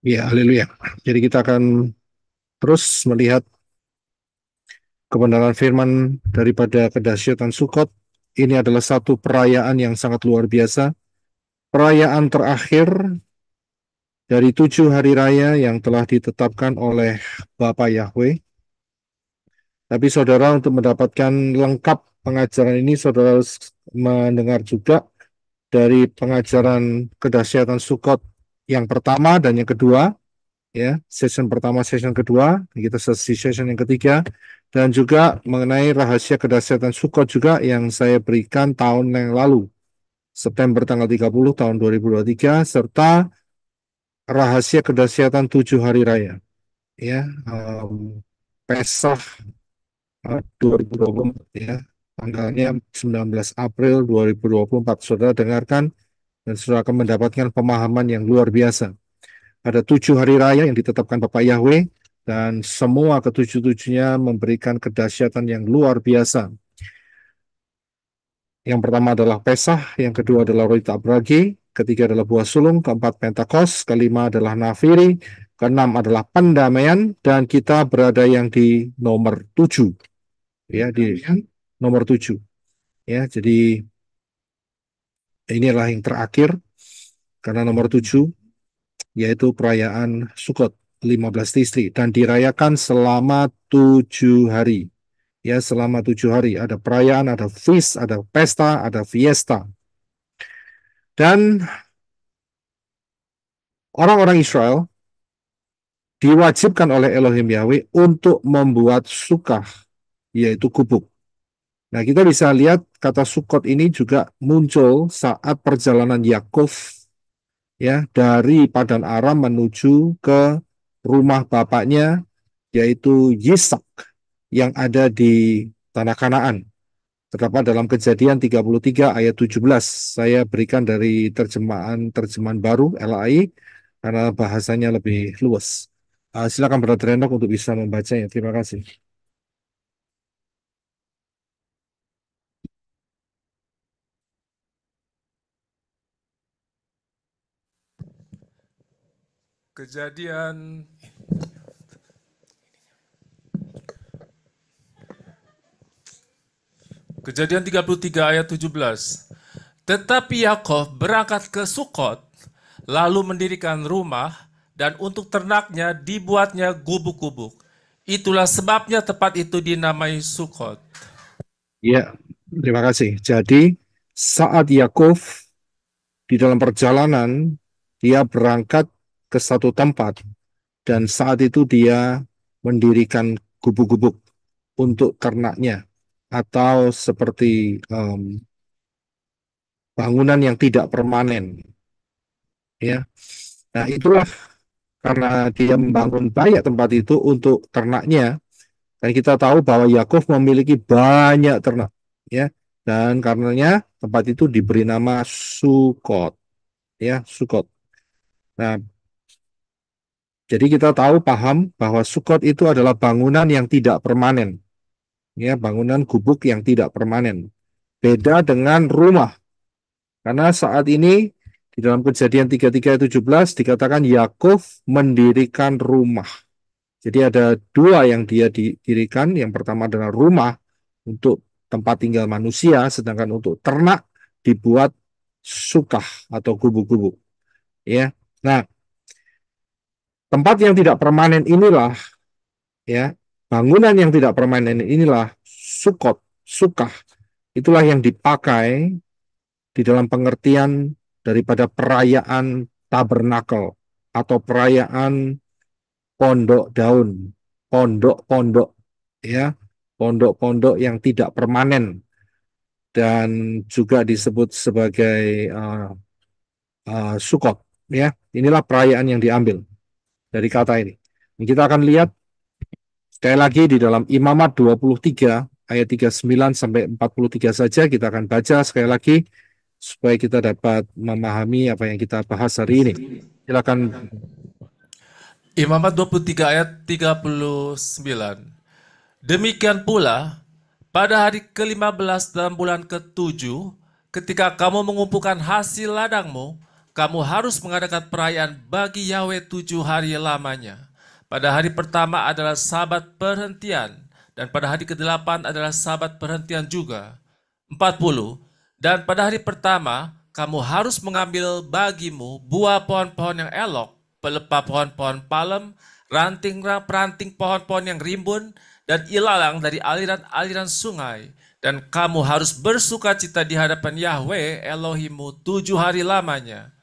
Ya, haleluya. Jadi kita akan terus melihat kebenaran firman daripada kedahsyatan Sukot. Ini adalah satu perayaan yang sangat luar biasa. Perayaan terakhir dari 7 hari raya yang telah ditetapkan oleh Bapa Yahweh. Tapi saudara, untuk mendapatkan lengkap pengajaran ini, saudara harus mendengar juga dari pengajaran kedahsyatan Sukot yang pertama dan yang kedua, ya, session pertama, session kedua, kita session yang ketiga, dan juga mengenai rahasia kedahsyatan Sukot juga yang saya berikan tahun yang lalu, September tanggal 30 tahun 2023, serta rahasia kedahsyatan 7 hari raya, ya, Pesah 2024, ya, tanggalnya 19 April 2024. Saudara dengarkan dan saudara akan mendapatkan pemahaman yang luar biasa. Ada 7 hari raya yang ditetapkan Bapak Yahweh, dan semua ketujuh-tujuhnya memberikan kedahsyatan yang luar biasa. Yang pertama adalah Pesah, yang kedua adalah Roti Tak Beragi, ketiga adalah buah sulung, keempat Pentakos, kelima adalah Nafiri, keenam adalah pendamaian, dan kita berada yang di nomor 7, ya, di nomor 7. Ya, jadi inilah yang terakhir karena nomor 7 yaitu perayaan Sukot 15 Tisri dan dirayakan selama 7 hari. Ya, selama 7 hari ada perayaan, ada feast, ada pesta, ada fiesta. Dan orang-orang Israel diwajibkan oleh Elohim Yahweh untuk membuat sukah, yaitu gubuk. Nah, kita bisa lihat kata Sukot ini juga muncul saat perjalanan Yakov, ya, dari Padan Aram menuju ke rumah bapaknya, yaitu Yisak, yang ada di tanah Kanaan. Terdapat dalam Kejadian 33 ayat 17. Saya berikan dari terjemahan baru LAI karena bahasanya lebih luas. Silakan Brother Enoch untuk bisa membacanya. Terima kasih. Kejadian Kejadian 33 ayat 17. Tetapi Yakov berangkat ke Sukot, lalu mendirikan rumah, dan untuk ternaknya dibuatnya gubuk-gubuk. Itulah sebabnya tempat itu dinamai Sukot. Ya, terima kasih. Jadi saat Yakov di dalam perjalanan, dia berangkat ke satu tempat, dan saat itu dia mendirikan gubuk-gubuk untuk ternaknya, atau seperti bangunan yang tidak permanen, ya. Nah, itulah karena dia membangun banyak tempat itu untuk ternaknya, dan kita tahu bahwa Yakov memiliki banyak ternak, ya, dan karenanya tempat itu diberi nama Sukot, ya, Sukot. Nah, jadi kita tahu paham bahwa Sukot itu adalah bangunan yang tidak permanen, ya, bangunan gubuk yang tidak permanen. Beda dengan rumah, karena saat ini di dalam Kejadian 33 ayat 17 dikatakan Yakov mendirikan rumah. Jadi ada dua yang dia didirikan. Yang pertama adalah rumah untuk tempat tinggal manusia, sedangkan untuk ternak dibuat sukah atau gubuk-gubuk. Ya, nah, tempat yang tidak permanen inilah, ya, bangunan yang tidak permanen inilah sukot, sukah. Itulah yang dipakai di dalam pengertian daripada perayaan tabernakel atau perayaan pondok daun, pondok-pondok, ya, pondok-pondok yang tidak permanen, dan juga disebut sebagai sukot, ya. Inilah perayaan yang diambil dari kata ini. Kita akan lihat sekali lagi di dalam Imamat 23 ayat 39 sampai 43 saja, kita akan baca sekali lagi supaya kita dapat memahami apa yang kita bahas hari ini. Silakan. Imamat 23 ayat 39. Demikian pula, pada hari ke-15 dalam bulan ke-7, ketika kamu mengumpulkan hasil ladangmu, kamu harus mengadakan perayaan bagi Yahweh 7 hari lamanya. Pada hari pertama adalah sabat perhentian, dan pada hari ke-8 adalah sabat perhentian juga. 40. Dan pada hari pertama, kamu harus mengambil bagimu buah pohon-pohon yang elok, pelepah pohon-pohon palem, ranting pohon-pohon yang rimbun, dan ilalang dari aliran-aliran sungai. Dan kamu harus bersukacita di hadapan Yahweh Elohimmu 7 hari lamanya.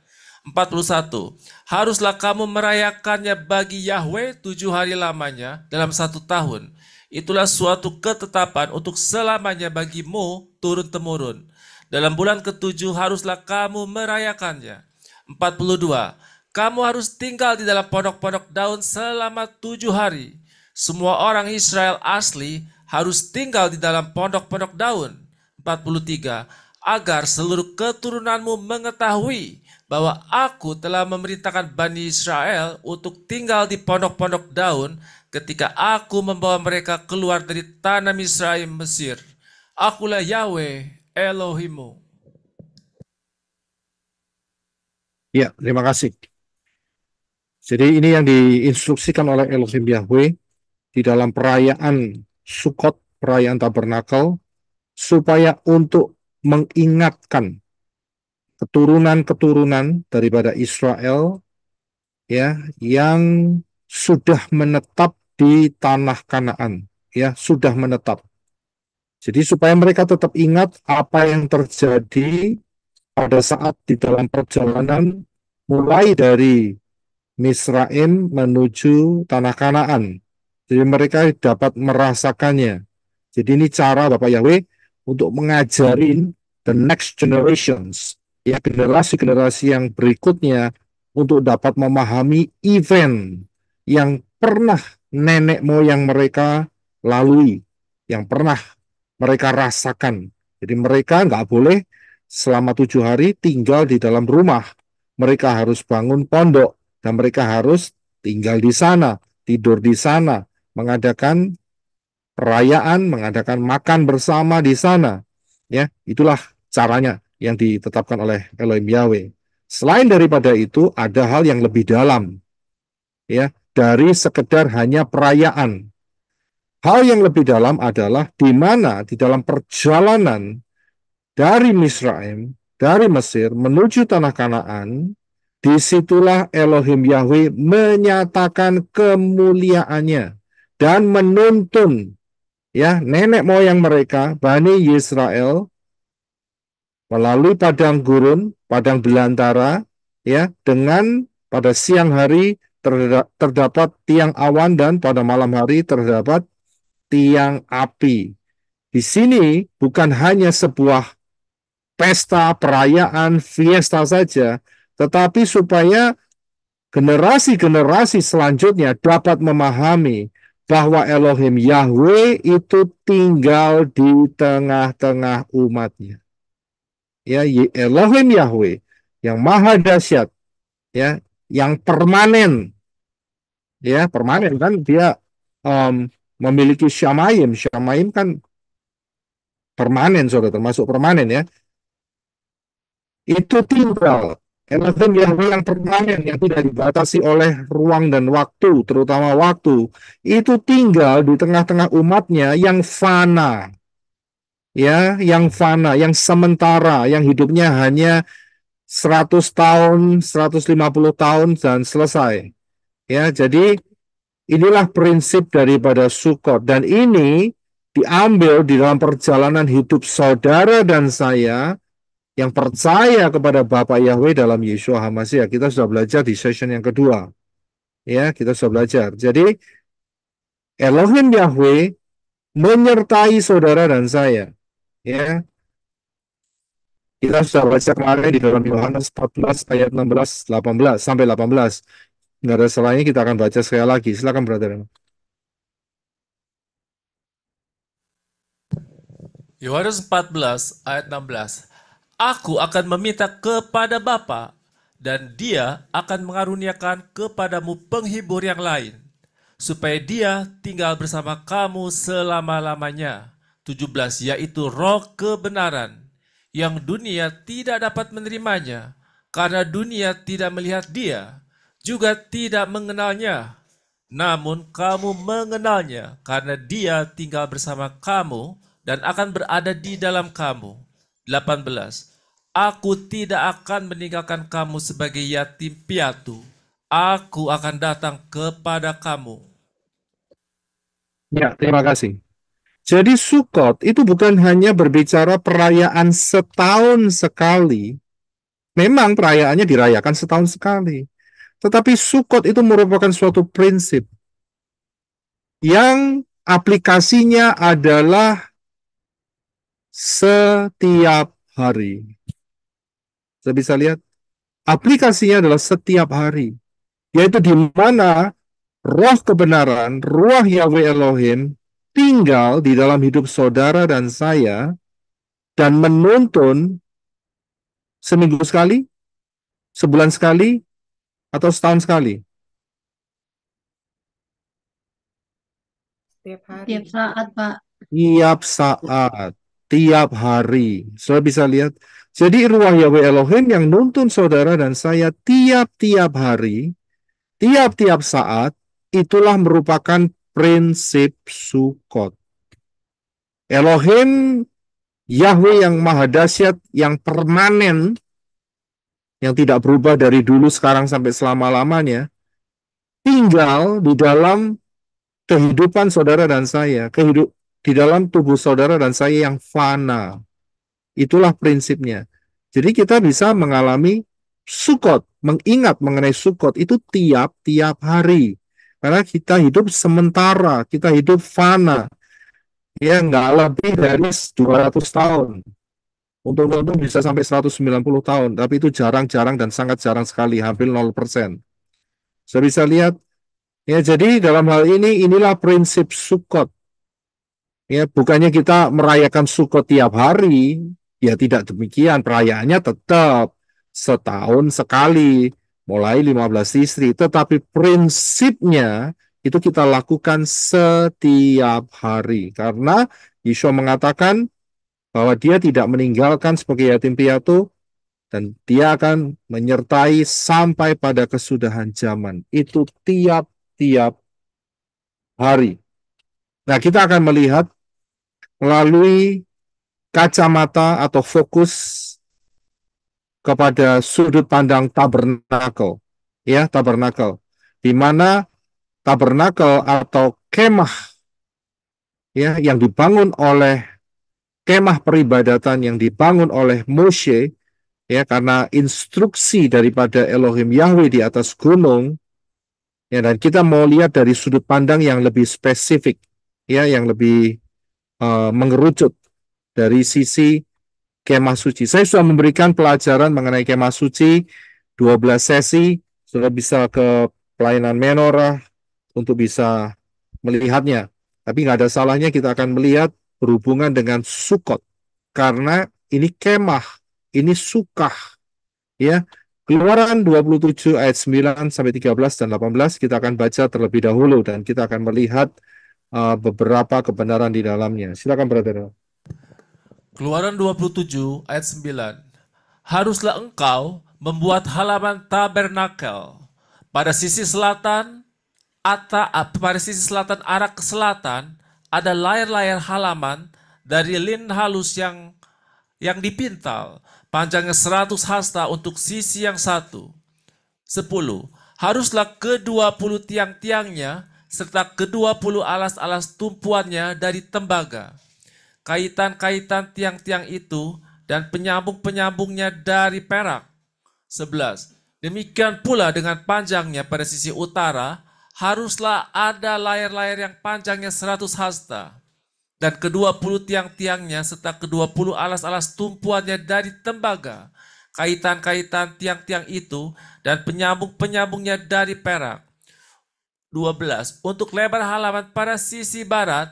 41. Haruslah kamu merayakannya bagi Yahweh 7 hari lamanya dalam 1 tahun. Itulah suatu ketetapan untuk selamanya bagimu turun-temurun. Dalam bulan ke-7 haruslah kamu merayakannya. 42. Kamu harus tinggal di dalam pondok-pondok daun selama 7 hari. Semua orang Israel asli harus tinggal di dalam pondok-pondok daun. 43. Agar seluruh keturunanmu mengetahui bahwa aku telah memerintahkan Bani Israel untuk tinggal di pondok-pondok daun ketika aku membawa mereka keluar dari tanah Misraim Mesir. Akulah Yahweh Elohimmu. Ya, terima kasih. Jadi ini yang diinstruksikan oleh Elohim Yahweh di dalam perayaan Sukot, perayaan Tabernakel, supaya untuk mengingatkan keturunan-keturunan daripada Israel ya yang sudah menetap di tanah Kanaan, ya, sudah menetap. Jadi supaya mereka tetap ingat apa yang terjadi pada saat di dalam perjalanan mulai dari Misraim menuju tanah Kanaan. Jadi mereka dapat merasakannya. Jadi ini cara Bapak Yahweh untuk mengajarin the next generations, ya, generasi-generasi yang berikutnya untuk dapat memahami event yang pernah nenek moyang mereka lalui, yang pernah mereka rasakan. Jadi mereka nggak boleh selama 7 hari tinggal di dalam rumah. Mereka harus bangun pondok dan mereka harus tinggal di sana, tidur di sana, mengadakan perayaan, mengadakan makan bersama di sana. Ya, itulah caranya yang ditetapkan oleh Elohim Yahweh. Selain daripada itu, ada hal yang lebih dalam, ya, dari sekedar hanya perayaan. Hal yang lebih dalam adalah di mana di dalam perjalanan dari Misraim, dari Mesir menuju tanah Kanaan, disitulah Elohim Yahweh menyatakan kemuliaannya dan menuntun, ya, nenek moyang mereka, Bani Israel, melalui padang gurun, padang belantara, ya, dengan pada siang hari terdapat tiang awan dan pada malam hari terdapat tiang api. Di sini bukan hanya sebuah pesta, perayaan, fiesta saja, tetapi supaya generasi-generasi selanjutnya dapat memahami bahwa Elohim Yahweh itu tinggal di tengah-tengah umatnya. Ya, Elohim Yahweh yang maha dahsyat, ya, yang permanen, ya, permanen kan dia memiliki Shamayim. Shamayim kan permanen, saudara, termasuk permanen, ya. Itu tinggal Elohim Yahweh yang permanen, yang tidak dibatasi oleh ruang dan waktu, terutama waktu, itu tinggal di tengah-tengah umatnya yang fana, ya, yang fana, yang sementara, yang hidupnya hanya 100 tahun, 150 tahun dan selesai. Ya, jadi inilah prinsip daripada Sukot, dan ini diambil di dalam perjalanan hidup saudara dan saya yang percaya kepada Bapa Yahweh dalam Yeshua HaMashiach. Kita sudah belajar di session yang kedua. Ya, kita sudah belajar. Jadi Elohim Yahweh menyertai saudara dan saya. Ya, kita sudah baca kemarin di dalam Yohanes 14 ayat 16, 18 sampai 18. Nggak ada salahnya kita akan baca sekali lagi. Silakan, brother. Yohanes 14 ayat 16. Aku akan meminta kepada Bapa, dan Dia akan mengaruniakan kepadamu penghibur yang lain, supaya Dia tinggal bersama kamu selama-lamanya. 17, yaitu Roh kebenaran, yang dunia tidak dapat menerimanya, karena dunia tidak melihat dia, juga tidak mengenalnya. Namun kamu mengenalnya, karena dia tinggal bersama kamu dan akan berada di dalam kamu. 18. Aku tidak akan meninggalkan kamu sebagai yatim piatu. Aku akan datang kepada kamu. Ya, terima kasih. Jadi Sukot itu bukan hanya berbicara perayaan setahun sekali. Memang perayaannya dirayakan setahun sekali. Tetapi Sukot itu merupakan suatu prinsip yang aplikasinya adalah setiap hari. Saya bisa lihat, aplikasinya adalah setiap hari. Yaitu di mana roh kebenaran, roh Yahweh Elohim tinggal di dalam hidup saudara dan saya dan menuntun seminggu sekali, sebulan sekali, atau setahun sekali. Setiap hari. Tiap saat, Pak. Tiap saat, tiap hari. Saudara bisa lihat. Jadi ruang Yahweh Elohim yang nuntun saudara dan saya tiap-tiap hari, tiap-tiap saat, itulah merupakan prinsip Sukot. Elohim Yahweh yang maha dahsyat, yang permanen, yang tidak berubah dari dulu, sekarang, sampai selama-lamanya, tinggal di dalam kehidupan saudara dan saya, di dalam tubuh saudara dan saya yang fana. Itulah prinsipnya. Jadi kita bisa mengalami Sukot, mengingat mengenai Sukot itu tiap-tiap hari. Karena kita hidup sementara, kita hidup fana. Ya, nggak lebih dari 200 tahun. Untung-untung bisa sampai 190 tahun, tapi itu jarang-jarang dan sangat jarang sekali, hampir 0%. Saya bisa lihat, ya jadi dalam hal ini, inilah prinsip Sukot. Ya, bukannya kita merayakan Sukot tiap hari, ya tidak demikian. Perayaannya tetap setahun sekali, mulai 15 istri. Tetapi prinsipnya itu kita lakukan setiap hari. Karena Yeshua mengatakan bahwa dia tidak meninggalkan sebagai yatim piatu, dan dia akan menyertai sampai pada kesudahan zaman. Itu tiap-tiap hari. Nah, kita akan melihat melalui kacamata atau fokus kepada sudut pandang tabernakel, ya, tabernakel, di mana tabernakel atau kemah, ya, yang dibangun oleh kemah peribadatan yang dibangun oleh Moshe, ya, karena instruksi daripada Elohim Yahweh di atas gunung, ya, dan kita mau lihat dari sudut pandang yang lebih spesifik, ya, yang lebih mengerucut dari sisi kemah suci. Saya sudah memberikan pelajaran mengenai kemah suci 12 sesi, sudah bisa ke pelayanan menorah untuk bisa melihatnya. Tapi nggak ada salahnya kita akan melihat berhubungan dengan Sukot, karena ini kemah, ini sukah, ya. Keluaran 27 ayat 9 sampai 13 dan 18 kita akan baca terlebih dahulu dan kita akan melihat beberapa kebenaran di dalamnya. Silakan, brother. Keluaran 27 ayat 9. Haruslah engkau membuat halaman tabernakel pada sisi selatan, pada sisi selatan arah ke selatan ada layar-layar halaman dari lin halus yang dipintal, panjangnya 100 hasta untuk sisi yang satu. 10. Haruslah ke-20 tiang-tiangnya serta ke-20 alas-alas tumpuannya dari tembaga. Kaitan-kaitan tiang-tiang itu dan penyambung-penyambungnya dari perak. 11. Demikian pula dengan panjangnya pada sisi utara, haruslah ada layar-layar yang panjangnya 100 hasta. Dan ke-20 tiang-tiangnya serta ke-20 alas-alas tumpuannya dari tembaga. Kaitan-kaitan tiang-tiang itu dan penyambung-penyambungnya dari perak. 12. Untuk lebar halaman pada sisi barat,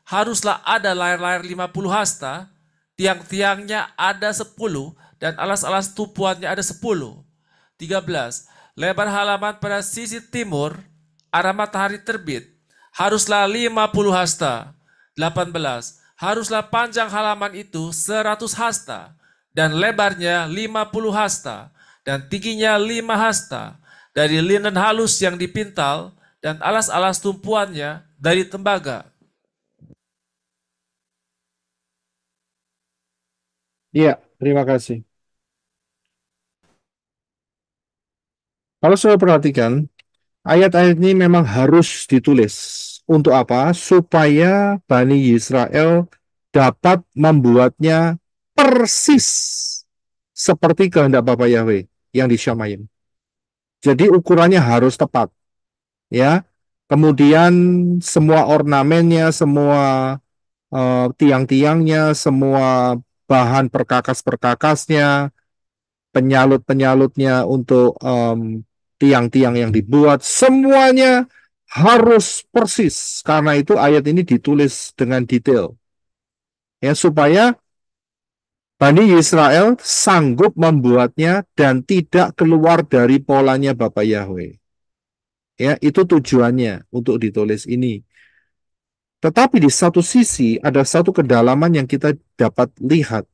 haruslah ada layar-layar 50 hasta, tiang-tiangnya ada 10, dan alas-alas tumpuannya ada 10. 13. Lebar halaman pada sisi timur, arah matahari terbit, haruslah 50 hasta. 18. Haruslah panjang halaman itu 100 hasta, dan lebarnya 50 hasta, dan tingginya 5 hasta, dari linen halus yang dipintal, dan alas-alas tumpuannya dari tembaga. Iya, terima kasih. Kalau saya perhatikan, ayat-ayat ini memang harus ditulis. Untuk apa? Supaya Bani Israel dapat membuatnya persis seperti kehendak Bapa Yahweh yang di Syamayim. Jadi ukurannya harus tepat, ya. Kemudian semua ornamennya, semua tiang-tiangnya, semua bahan perkakas-perkakasnya, penyalut-penyalutnya untuk tiang-tiang yang dibuat, semuanya harus persis. Karena itu ayat ini ditulis dengan detail. Ya, supaya Bani Israel sanggup membuatnya dan tidak keluar dari polanya Bapak Yahweh. Ya, itu tujuannya untuk ditulis ini. Tetapi di satu sisi ada satu kedalaman yang kita dapat lihat,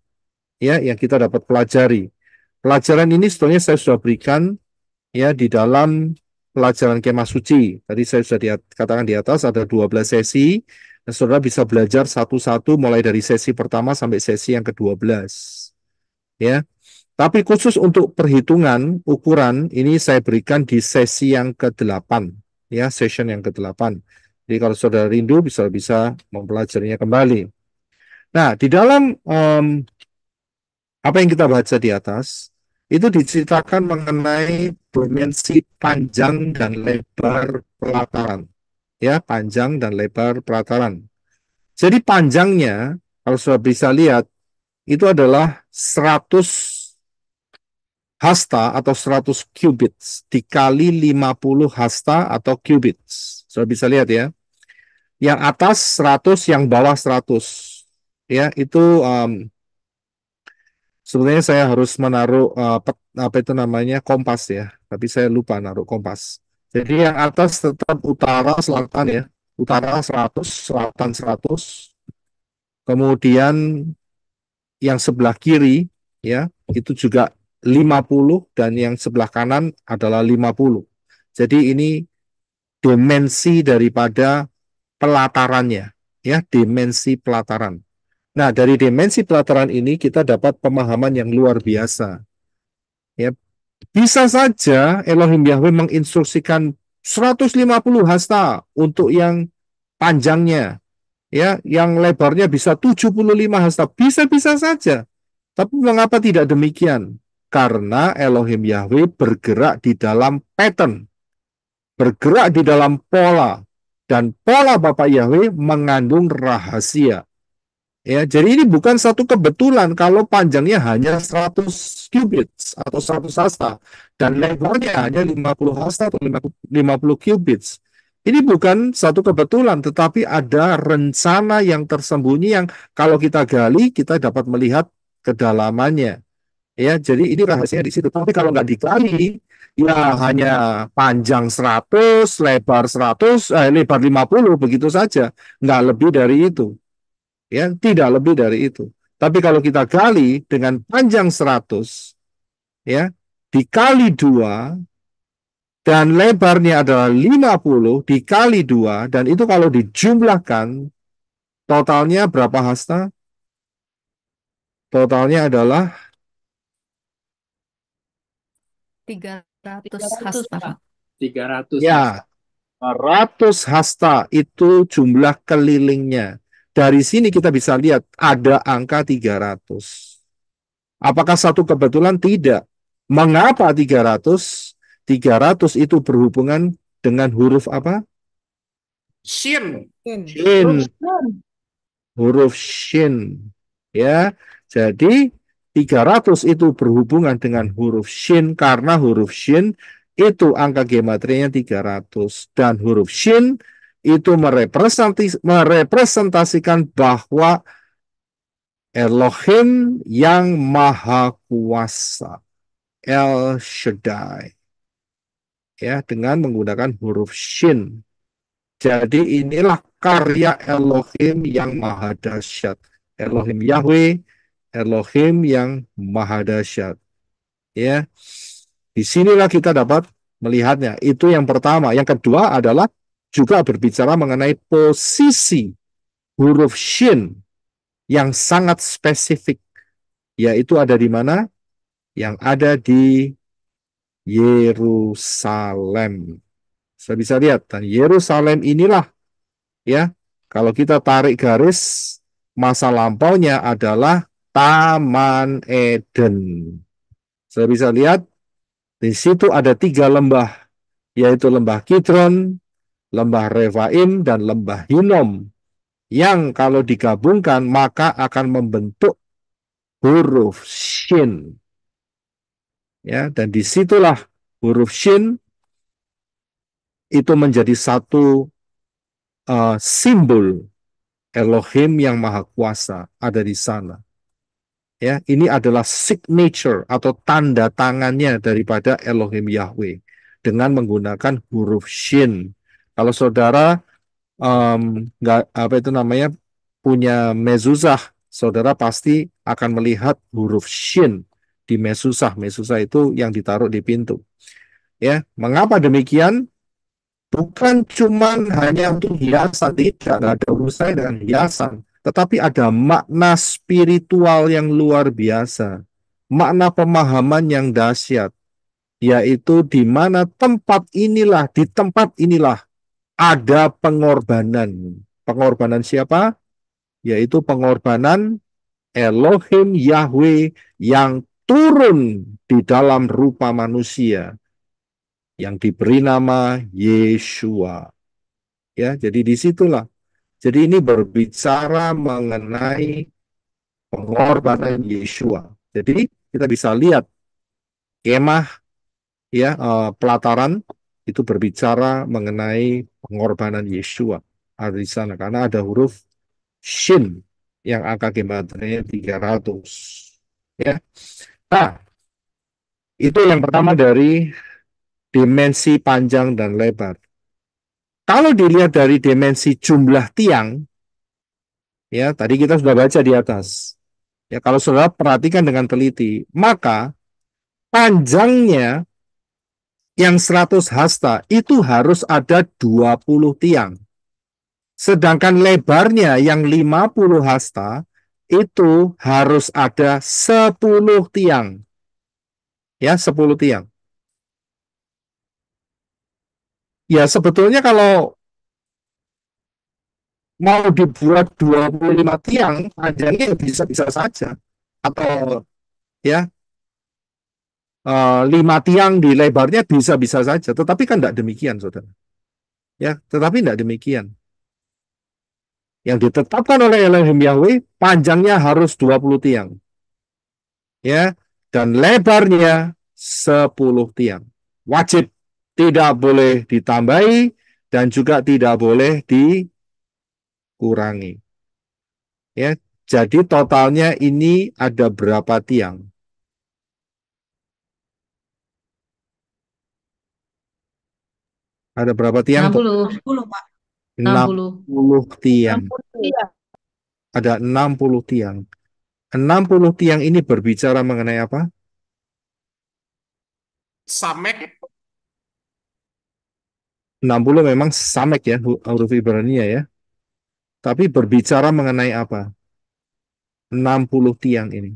ya, yang kita dapat pelajari. Pelajaran ini sebetulnya saya sudah berikan ya di dalam pelajaran kemah suci. Tadi saya sudah katakan di atas ada 12 sesi, dan saudara bisa belajar satu-satu mulai dari sesi pertama sampai sesi yang ke-12. Ya. Tapi khusus untuk perhitungan ukuran ini saya berikan di sesi yang ke-8, ya, session yang ke-8. Jadi kalau saudara rindu bisa mempelajarinya kembali. Nah, di dalam apa yang kita baca di atas, itu diceritakan mengenai dimensi panjang dan lebar pelataran. Ya, panjang dan lebar pelataran. Jadi panjangnya, kalau sudah bisa lihat, itu adalah 100 hasta atau 100 cubits dikali 50 hasta atau cubits. Sudah bisa lihat ya. Yang atas 100, yang bawah 100. Ya, itu sebenarnya saya harus menaruh apa itu namanya kompas ya, tapi saya lupa naruh kompas. Jadi yang atas tetap utara selatan ya, utara 100, selatan 100. Kemudian yang sebelah kiri ya itu juga 50 dan yang sebelah kanan adalah 50. Jadi ini dimensi daripada pelatarannya ya, dimensi pelataran. Nah, dari dimensi pelataran ini kita dapat pemahaman yang luar biasa. Ya, bisa saja Elohim Yahweh menginstruksikan 150 hasta untuk yang panjangnya, ya, yang lebarnya bisa 75 hasta, bisa-bisa saja. Tapi mengapa tidak demikian? Karena Elohim Yahweh bergerak di dalam pattern, bergerak di dalam pola, dan pola Bapak Yahweh mengandung rahasia. Ya, jadi ini bukan satu kebetulan kalau panjangnya hanya 100 cubits atau 100 hasta dan lebarnya hanya 50 hasta atau 50 cubits. Ini bukan satu kebetulan, tetapi ada rencana yang tersembunyi yang kalau kita gali, kita dapat melihat kedalamannya. Ya, jadi ini rahasia di situ. Tapi kalau nggak digali, ya hanya panjang 100, lebar 100, lebar 50, begitu saja. Nggak lebih dari itu. Ya, tidak lebih dari itu. Tapi kalau kita gali dengan panjang 100, ya, dikali 2 dan lebarnya adalah 50 dikali 2 dan itu kalau dijumlahkan totalnya berapa hasta? Totalnya adalah 300 hasta, Pak. 300 ya 100 hasta itu jumlah kelilingnya. Dari sini kita bisa lihat ada angka 300. Apakah satu kebetulan? Tidak. Mengapa 300? 300 itu berhubungan dengan huruf apa? Shin. Shin. Huruf shin. Ya. Jadi 300 itu berhubungan dengan huruf shin karena huruf shin itu angka gematrianya 300 dan huruf shin itu merepresentasikan bahwa Elohim yang maha kuasa, El Shaddai, ya, dengan menggunakan huruf shin. Jadi inilah karya Elohim yang maha dahsyat, Elohim Yahweh, Elohim yang maha dahsyat, ya. Disinilah kita dapat melihatnya. Itu yang pertama. Yang kedua adalah juga berbicara mengenai posisi huruf shin yang sangat spesifik, yaitu ada di mana? Yang ada di Yerusalem. Saya bisa lihat, dan Yerusalem inilah ya, kalau kita tarik garis, masa lampaunya adalah Taman Eden. Saya bisa lihat di situ ada 3 lembah, yaitu lembah Kidron, lembah Refaim, dan lembah Hinom, yang kalau digabungkan maka akan membentuk huruf Shin. Ya, dan disitulah huruf Shin itu menjadi satu simbol Elohim yang Maha Kuasa ada di sana. Ya, ini adalah signature atau tanda tangannya daripada Elohim Yahweh dengan menggunakan huruf Shin. Kalau saudara nggak apa itu namanya punya mezuzah, saudara pasti akan melihat huruf Shin di mezuzah. Mezuzah itu yang ditaruh di pintu. Ya, mengapa demikian? Bukan cuma hanya untuk hiasan, tidak ada urusannya dengan hiasan, tetapi ada makna spiritual yang luar biasa, makna pemahaman yang dahsyat, yaitu di mana di tempat inilah ada pengorbanan. Pengorbanan siapa? Yaitu pengorbanan Elohim Yahweh yang turun di dalam rupa manusia, yang diberi nama Yeshua. Ya, jadi disitulah. Jadi ini berbicara mengenai pengorbanan Yeshua. Jadi kita bisa lihat kemah ya pelataran itu berbicara mengenai pengorbanan Yeshua ada di sana karena ada huruf Shin yang angka gematrianya 300. Ya. Nah, itu yang pertama dari dimensi panjang dan lebar. Kalau dilihat dari dimensi jumlah tiang, ya tadi kita sudah baca di atas. Ya, kalau saudara perhatikan dengan teliti, maka panjangnya yang 100 hasta itu harus ada 20 tiang. Sedangkan lebarnya yang 50 hasta itu harus ada 10 tiang. Ya, 10 tiang. Ya, sebetulnya kalau mau dibuat 25 tiang, panjangnya bisa-bisa saja. Atau ya, 5 tiang di lebarnya bisa-bisa saja. Tetapi kan tidak demikian, saudara. Ya, tetapi tidak demikian. Yang ditetapkan oleh Elohim Yahweh, panjangnya harus 20 tiang. Ya, dan lebarnya 10 tiang. Wajib, tidak boleh ditambahi dan juga tidak boleh dikurangi. Ya, jadi totalnya ini ada berapa tiang? Ada berapa tiang? 60. 60, Pak. 60. 60 tiang. 60. Iya. Ada 60 tiang. 60 tiang ini berbicara mengenai apa? Samek 60 memang samek ya, huruf Ibrania ya. Tapi berbicara mengenai apa? 60 tiang ini.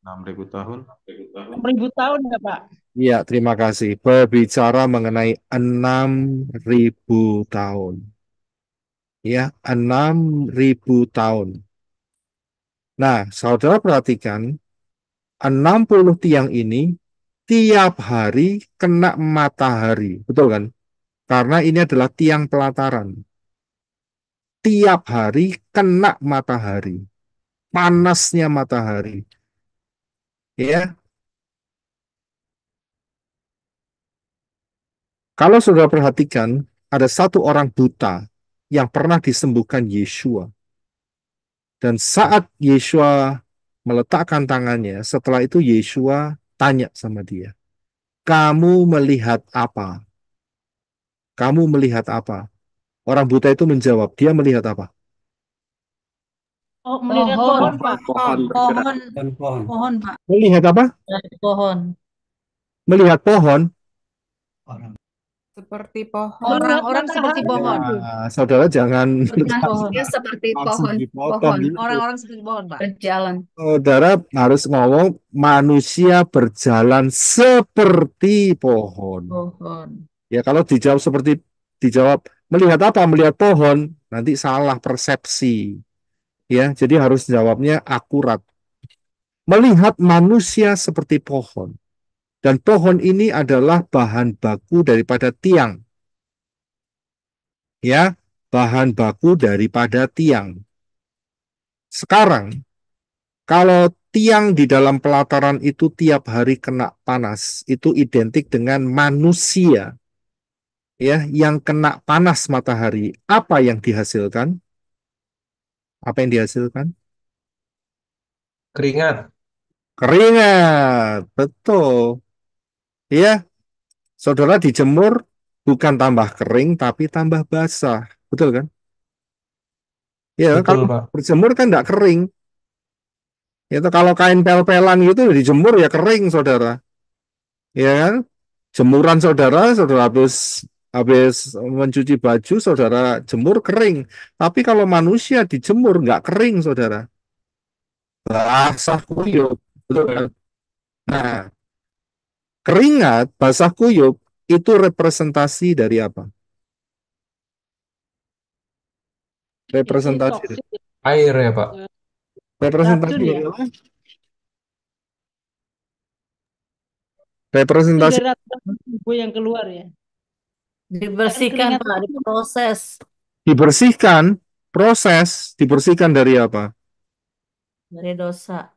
6.000 tahun. 6.000 tahun ya, Pak? Ya, terima kasih. Berbicara mengenai 6.000 tahun. Ya, 6.000 tahun. Nah, saudara perhatikan, 60 tiang ini tiap hari kena matahari. Betul kan? Karena ini adalah tiang pelataran. Tiap hari kena matahari. Panasnya matahari. Ya, kalau saudara perhatikan, ada satu orang buta yang pernah disembuhkan Yeshua. Dan saat Yeshua meletakkan tangannya, setelah itu Yeshua tanya sama dia, "Kamu melihat apa? Kamu melihat apa?" Orang buta itu menjawab, dia melihat apa? Oh, melihat pohon, Pak. Pohon Pohon, dan pohon. pohon, Pak. Melihat apa? Pohon. Melihat pohon. Seperti pohon. Orang-orang seperti pohon. Nah, saudara jangan Manusia seperti langsung pohon. dipotong gitu. Orang-orang seperti pohon, Pak. Berjalan. Saudara harus ngomong manusia berjalan seperti pohon. Pohon. Ya kalau dijawab melihat apa? Melihat pohon, nanti salah persepsi. Ya, jadi harus jawabnya akurat. Melihat manusia seperti pohon. Dan pohon ini adalah bahan baku daripada tiang. Ya, bahan baku daripada tiang. Sekarang, kalau tiang di dalam pelataran itu tiap hari kena panas, itu identik dengan manusia. Ya, yang kena panas matahari. Apa yang dihasilkan? Apa yang dihasilkan? Keringat. Keringat, betul. Ya, saudara dijemur bukan tambah kering tapi tambah basah, betul kan? Ya, Betul, kalau Pak. berjemur kan nggak kering. Itu kalau kain pel-pelan gitu dijemur ya kering, saudara. Ya kan? Jemuran saudara habis habis mencuci baju, saudara jemur kering. Tapi kalau manusia dijemur nggak kering, saudara. Basah kuyup, betul kan? Nah, keringat, basah kuyup itu representasi dari apa? Isi Representasi toksik, Air ya, Pak. representasi racun ya. dari apa? Itu Representasi dari racun tubuh yang keluar ya. Kan Dibersihkan, keringat Pak, itu diproses dibersihkan, proses dibersihkan dari apa? dari dosa.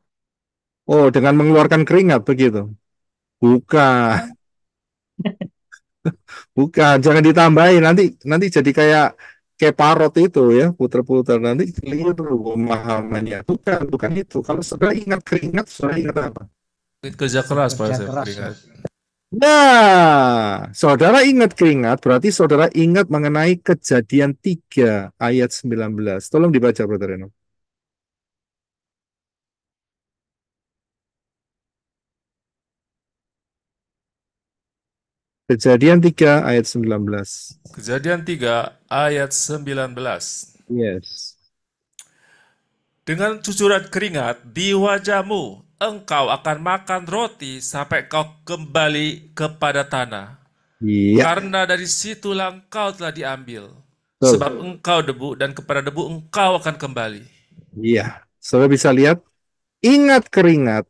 Oh, dengan mengeluarkan keringat begitu. Bukan, bukan, jangan ditambahin nanti jadi kayak parot itu ya, puter-puter nanti keliru pemahamannya. Bukan itu. Kalau saudara ingat keringat, saudara ingat apa? Kerja keras, Pak, Kerja saya keras, keringat. Nah, saudara ingat keringat, berarti saudara ingat mengenai Kejadian 3 ayat 19. Tolong dibaca, Brother Reno. Kejadian 3 ayat 19. Kejadian 3 ayat 19. Yes. Dengan cucuran keringat di wajahmu, engkau akan makan roti sampai kau kembali kepada tanah. Iya, Karena dari situlah engkau telah diambil. betul. Sebab engkau debu dan kepada debu engkau akan kembali. Iya. Saudara bisa lihat, ingat keringat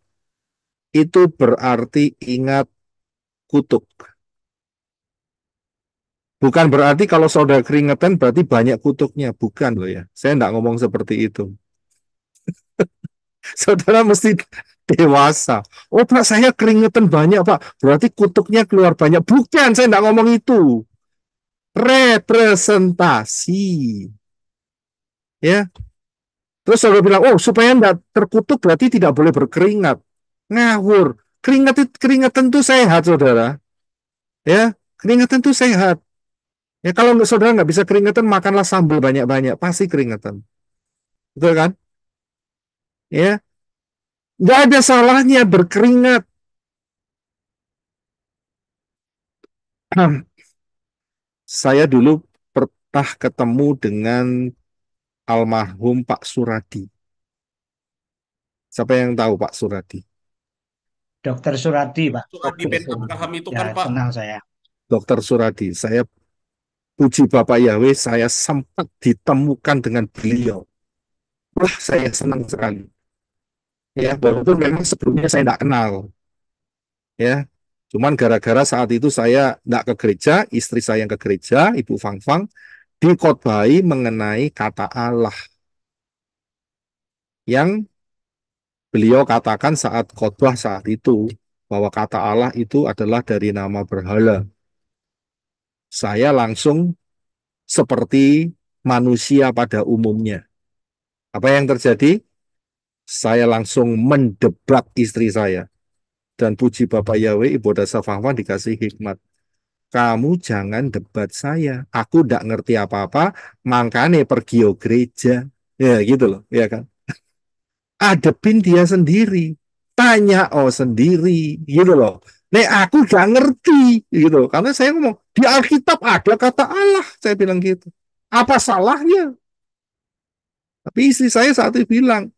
itu berarti ingat kutuk. Bukan berarti kalau saudara keringetan berarti banyak kutuknya. Bukan loh ya. Saya enggak ngomong seperti itu. Saudara mesti dewasa. Oh Pak, saya keringetan banyak Pak. Berarti kutuknya keluar banyak. Bukan, saya enggak ngomong itu. Representasi. Ya. Terus saudara bilang, oh supaya enggak terkutuk berarti tidak boleh berkeringat. Ngawur. Keringetan itu sehat, saudara. Ya, keringetan itu sehat. Ya kalau saudara nggak bisa keringetan, makanlah sambal banyak-banyak, pasti keringetan. Betul kan? Ya, nggak ada salahnya berkeringat. Saya dulu pernah ketemu dengan almarhum Pak Suradi. Siapa yang tahu Pak Suradi? Dokter Suradi, Pak. Suka di band Abraham itu kan, Ya, Pak. kenal saya. Dokter Suradi. Saya puji Bapak Yahweh, saya sempat ditemukan dengan beliau. Wah, saya senang sekali. Ya, walaupun memang sebelumnya saya tidak kenal. Ya, cuman gara-gara saat itu saya tidak ke gereja, istri saya yang ke gereja, Ibu Fang Fang, dikhotbahi mengenai kata Allah yang beliau katakan saat khotbah saat itu, bahwa kata Allah itu adalah dari nama berhala. Saya langsung seperti manusia pada umumnya. Apa yang terjadi? Saya langsung mendebat istri saya. Dan puji Bapak Yahweh, Ibu Dasa Fang Fang dikasih hikmat. Kamu jangan debat saya. Aku tidak ngerti apa-apa, makanya pergi gereja. Ya gitu loh, ya kan? Adepin dia sendiri. Tanya sendiri, gitu loh. Nek aku gak ngerti gitu. Karena saya ngomong di Alkitab ada kata Allah, saya bilang gitu. Apa salahnya? Tapi istri saya saat itu bilang,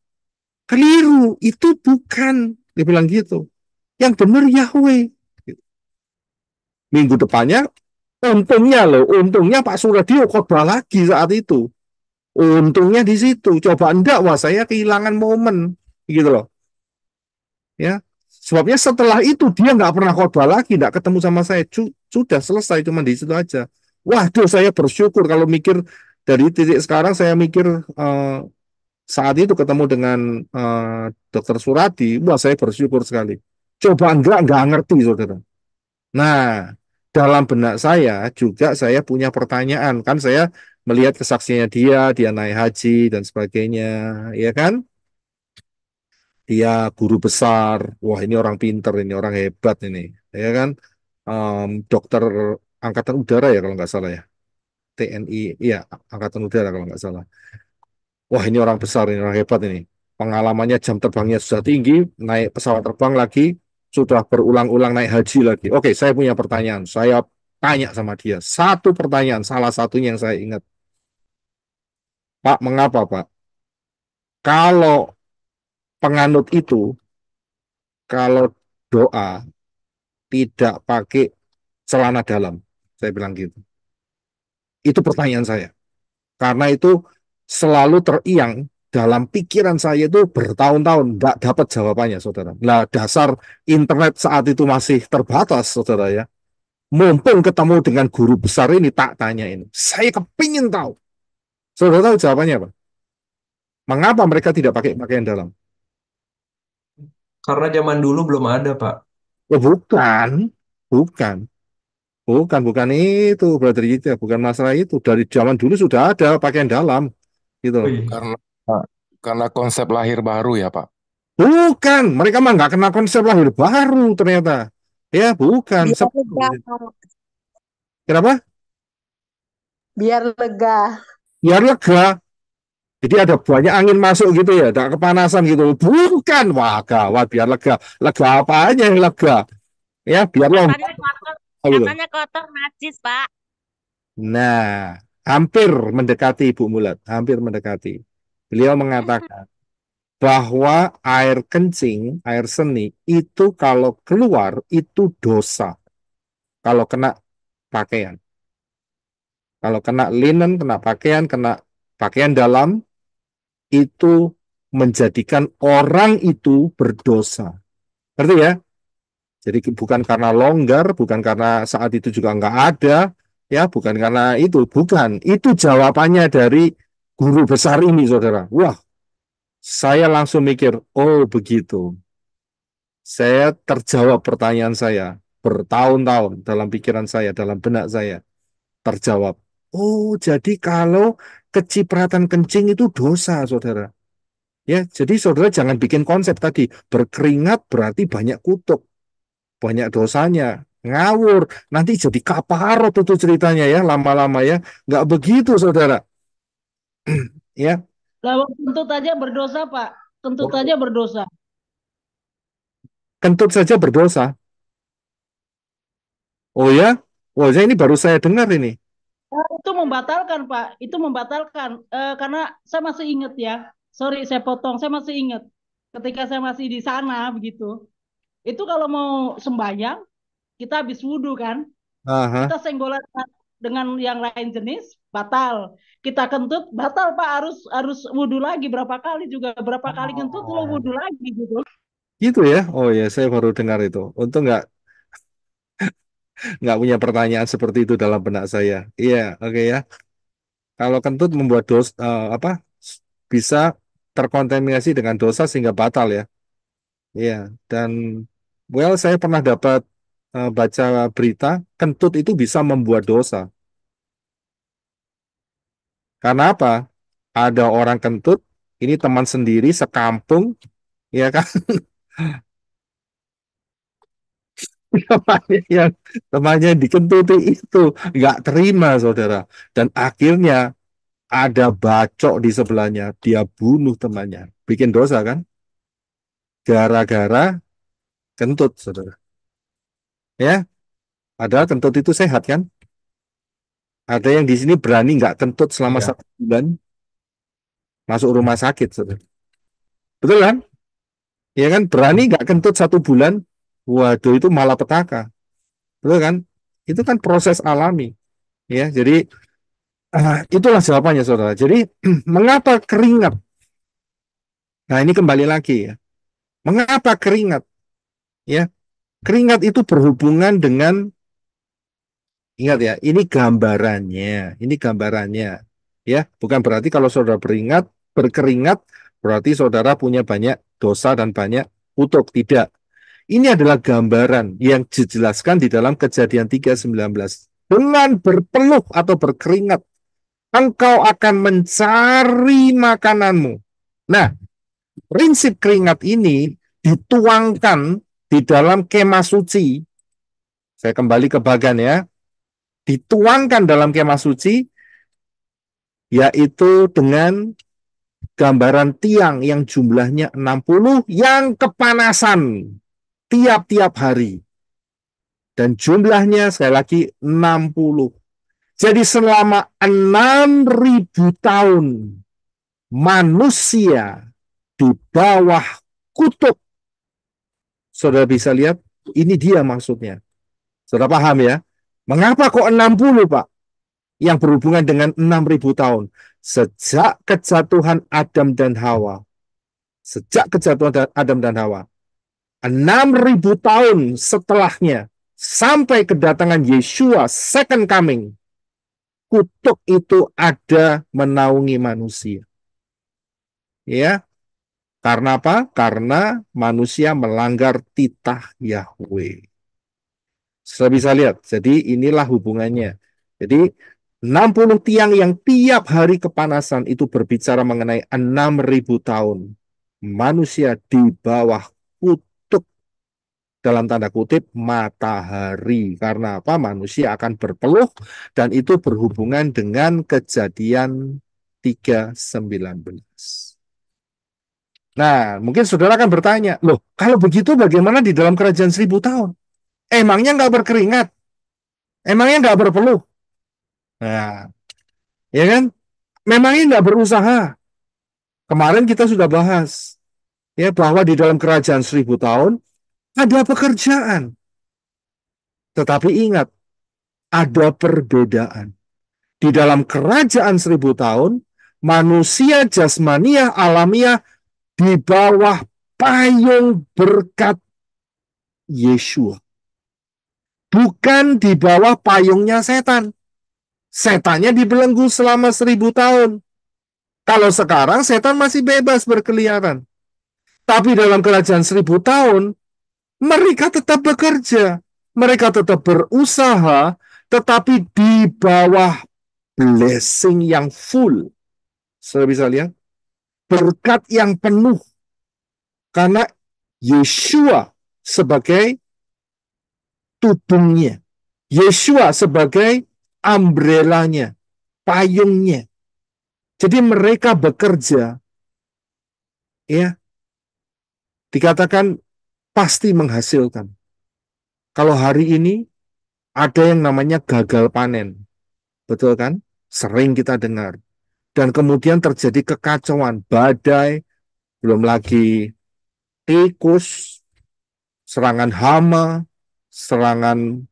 keliru, itu bukan. Dia bilang gitu. Yang benar Yahweh. Minggu depannya, untungnya Pak Suradio khotbah lagi saat itu. Untungnya di situ. Coba enggak, wah saya kehilangan momen. Gitu loh. Ya, sebabnya setelah itu dia nggak pernah khotbah lagi, nggak ketemu sama saya. Sudah selesai, cuma di situ aja. Waduh, saya bersyukur kalau mikir dari titik sekarang saya mikir saat itu ketemu dengan Dokter Suradi, wah saya bersyukur sekali. Coba nggak ngerti, saudara. Nah, dalam benak saya juga saya punya pertanyaan, kan saya melihat kesaksiannya dia naik haji dan sebagainya, ya kan? Dia guru besar, wah ini orang pinter, ini orang hebat ini, ya kan? Dokter Angkatan Udara ya kalau nggak salah ya, TNI, iya Angkatan Udara kalau nggak salah. Wah ini orang besar, ini orang hebat ini. Pengalamannya jam terbangnya sudah tinggi, naik pesawat terbang lagi, sudah berulang-ulang naik haji lagi. Oke, saya punya pertanyaan. Saya tanya sama dia. Satu pertanyaan, salah satunya yang saya ingat. Pak, mengapa Pak? Kalau penganut itu, kalau doa tidak pakai celana dalam, saya bilang gitu. Itu pertanyaan saya. Karena itu selalu teriang dalam pikiran saya itu bertahun-tahun nggak dapat jawabannya, saudara. Nah, dasar internet saat itu masih terbatas, saudara ya. Mumpung ketemu dengan guru besar ini, tak tanya ini. Saya kepingin tahu. Saudara tahu jawabannya apa? Mengapa mereka tidak pakai pakaian dalam? Karena zaman dulu belum ada, Pak. Oh, bukan, bukan, bukan itu, brother itu, bukan masalah itu. Dari zaman dulu sudah ada pakaian dalam, gitu. Oh, iya. Karena konsep lahir baru ya, Pak. Bukan, mereka mah nggak kenal konsep lahir baru ternyata. Ya, bukan. Biar lega, Kenapa? biar lega. Biar lega. Jadi ada banyak angin masuk gitu ya, tidak kepanasan gitu. Bukan, wah gawat, biar lega. Lega apanya yang lega? Ya, biar lompat Katanya kotor, gitu. katanya kotor najis, Pak. Nah, hampir mendekati Ibu Mulat, hampir mendekati. Beliau mengatakan bahwa air kencing, air seni itu kalau keluar itu dosa. Kalau kena pakaian. Kalau kena linen, kena pakaian dalam, itu menjadikan orang itu berdosa. Ngerti ya? Jadi bukan karena longgar, bukan karena saat itu juga nggak ada, ya bukan karena itu, bukan. Itu jawabannya dari guru besar ini, saudara. Wah, saya langsung mikir, oh begitu. Saya terjawab pertanyaan saya bertahun-tahun dalam pikiran saya, dalam benak saya terjawab. Oh, jadi kalau kecipratan kencing itu dosa, saudara. Ya, jadi saudara jangan bikin konsep tadi berkeringat berarti banyak kutuk, banyak dosanya, ngawur, nanti jadi kaparot itu ceritanya ya, lama-lama ya, nggak begitu saudara. Ya, Lah, kentut aja berdosa, Pak. Kentut aja berdosa. kentut saja berdosa. Oh ya, oh ya ini baru saya dengar ini. Itu membatalkan, Pak. Itu membatalkan. Karena saya masih ingat ya. Sorry, saya potong. Saya masih ingat. Ketika saya masih di sana, begitu. Itu kalau mau sembahyang, kita habis wudhu kan. Aha. Kita senggolan dengan yang lain jenis, batal. Kita kentut, batal, Pak. Harus wudhu lagi. Berapa kali juga. Berapa kali kentut, lo wudhu lagi gitu. Gitu ya. Oh ya, saya baru dengar itu. Untung nggak punya pertanyaan seperti itu dalam benak saya. Iya, oke ya. Kalau kentut membuat dosa apa bisa terkontaminasi dengan dosa sehingga batal ya. Iya, dan saya pernah dapat baca berita kentut itu bisa membuat dosa. Karena apa? Ada orang kentut, ini teman sendiri sekampung, ya kan? Temannya dikentuti itu nggak terima, saudara. Dan akhirnya ada bacok di sebelahnya, dia bunuh temannya, bikin dosa kan? Gara-gara kentut, saudara. Ya, padahal kentut itu sehat kan? Ada yang di sini berani nggak kentut selama Iya. 1 bulan masuk rumah sakit, saudara. Betul kan? Ya kan, berani nggak kentut 1 bulan, waduh itu malapetaka, betul kan? Itu kan proses alami, ya. Jadi itulah jawabannya, saudara. Jadi mengapa keringat? Nah ini kembali lagi ya, mengapa keringat? Ya, keringat itu berhubungan dengan, ingat ya, ini gambarannya, ya. Bukan berarti kalau saudara berkeringat, berarti saudara punya banyak dosa dan banyak kutuk, tidak. Ini adalah gambaran yang dijelaskan di dalam Kejadian 3:19. Dengan berpeluh atau berkeringat, engkau akan mencari makananmu. Nah, prinsip keringat ini dituangkan di dalam kemah suci. Saya kembali ke bagan ya. Dituangkan dalam kemah suci, yaitu dengan gambaran tiang yang jumlahnya 60 yang kepanasan tiap-tiap hari. Dan jumlahnya sekali lagi 60. Jadi selama 6.000 tahun manusia di bawah kutub. Saudara bisa lihat, ini dia maksudnya. Saudara paham ya? Mengapa kok 60, Pak? Yang berhubungan dengan 6.000 tahun. Sejak kejatuhan Adam dan Hawa. Sejak kejatuhan Adam dan Hawa. 6.000 tahun setelahnya, sampai kedatangan Yeshua, second coming, kutub itu ada menaungi manusia. Ya, karena apa? Karena manusia melanggar titah Yahweh. Sudah bisa lihat. Jadi inilah hubungannya. Jadi 60 tiang yang tiap hari kepanasan itu berbicara mengenai 6.000 tahun. Manusia di bawah kutub, dalam tanda kutip, matahari. Karena apa? Manusia akan berpeluh dan itu berhubungan dengan Kejadian 3:19. Nah, mungkin saudara akan bertanya, loh, kalau begitu bagaimana di dalam kerajaan 1.000 tahun? Emangnya nggak berkeringat? Emangnya nggak berpeluh? Nah, ya kan? Memangnya nggak berusaha? Kemarin kita sudah bahas, ya, bahwa di dalam kerajaan 1.000 tahun ada pekerjaan. Tetapi ingat, ada perbedaan. Di dalam kerajaan 1.000 tahun, manusia jasmaniah alamiah di bawah payung berkat Yeshua. Bukan di bawah payungnya setan. Setannya dibelenggu selama 1.000 tahun. Kalau sekarang setan masih bebas berkeliaran. Tapi dalam kerajaan 1.000 tahun, mereka tetap bekerja. Mereka tetap berusaha, tetapi di bawah blessing yang full. Sudah bisa lihat? Berkat yang penuh. Karena Yeshua sebagai tudungnya. Yeshua sebagai umbrellanya, payungnya. Jadi mereka bekerja, ya, dikatakan pasti menghasilkan. Kalau hari ini ada yang namanya gagal panen, betul kan? Sering kita dengar. Dan kemudian terjadi kekacauan, badai, belum lagi tikus, serangan hama, serangan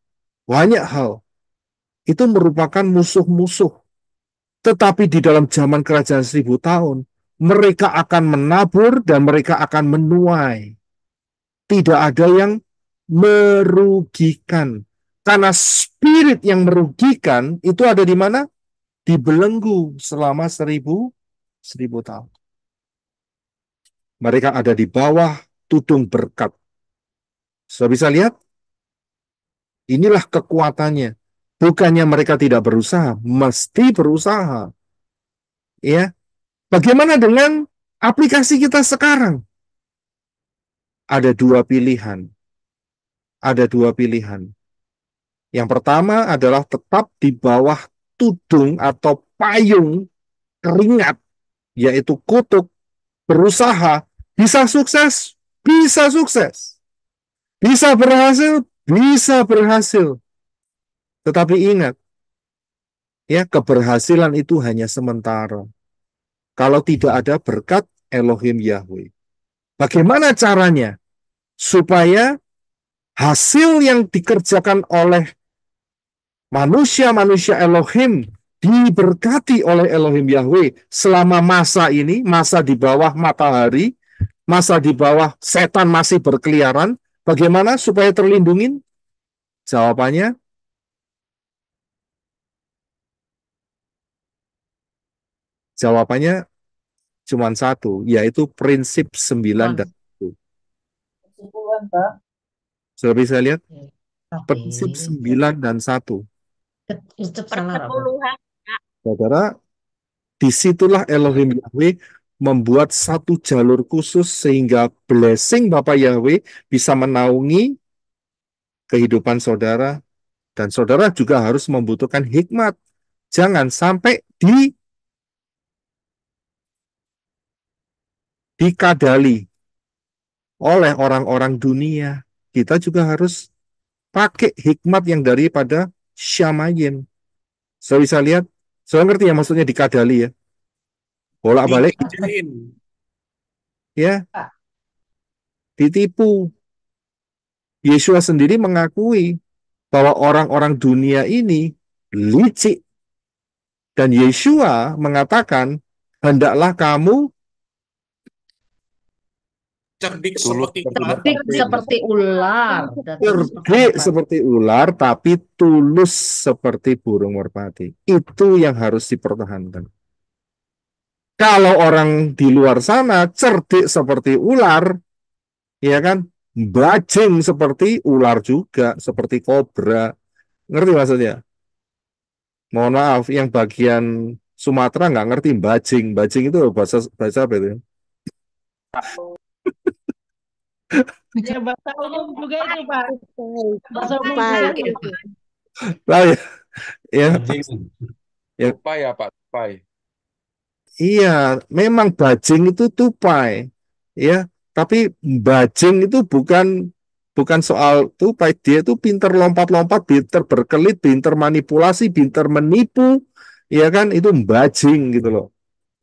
banyak hal. Itu merupakan musuh-musuh. Tetapi di dalam zaman kerajaan 1.000 tahun, mereka akan menabur dan mereka akan menuai. Tidak ada yang merugikan. Karena spirit yang merugikan itu ada di mana? Dibelenggu selama 1.000 tahun. Mereka ada di bawah tudung berkat. Sudah bisa lihat? Inilah kekuatannya. Bukannya mereka tidak berusaha, mesti berusaha. Ya. Bagaimana dengan aplikasi kita sekarang? Ada dua pilihan. Ada dua pilihan. Yang pertama adalah tetap di bawah tudung atau payung keringat, yaitu kutuk, berusaha, bisa sukses, bisa berhasil, bisa berhasil. Tetapi ingat, ya, keberhasilan itu hanya sementara. Kalau tidak ada berkat Elohim Yahweh. Bagaimana caranya? Supaya hasil yang dikerjakan oleh manusia-manusia Elohim diberkati oleh Elohim Yahweh selama masa ini, masa di bawah matahari, masa di bawah setan masih berkeliaran. Bagaimana supaya terlindungin? Jawabannya, jawabannya cuma satu, yaitu prinsip 9 dan 1. Sudah bisa lihat? Prinsip 9 dan 1. Itu salah apa? Saudara, disitulah Elohim Yahweh membuat satu jalur khusus sehingga blessing Bapak Yahweh bisa menaungi kehidupan saudara, dan saudara juga harus membutuhkan hikmat. Jangan sampai dikadali oleh orang-orang dunia. Kita juga harus pakai hikmat yang daripada Syamayim. Saya bisa lihat, saya ngerti ya maksudnya dikadali ya. Bolak-balik, ya, ditipu. Yesua sendiri mengakui bahwa orang-orang dunia ini licik. Dan Yesua mengatakan, hendaklah kamu cerdik Tulus seperti seperti ular. Cerdik merpati. seperti ular dan tulus seperti cerdik merpati. seperti ular, tapi tulus seperti burung merpati. Itu yang harus dipertahankan. Kalau orang di luar sana cerdik seperti ular, ya kan, bajing seperti ular juga, seperti kobra. Ngerti maksudnya? Mohon maaf, yang bagian Sumatera nggak ngerti bajing. Bajing itu bahasa bahasa apa itu? Ya, bahasa umum juga itu, Pak. Bahasa umum Tupai. juga itu. Lah ya, ya, ya, Tupai ya Pak, tupai. iya, memang bajing itu tupai, ya. Tapi bajing itu bukan bukan soal tupai, dia itu pinter lompat-lompat, pinter berkelit, pinter manipulasi, pinter menipu, ya kan? Itu bajing gitu loh,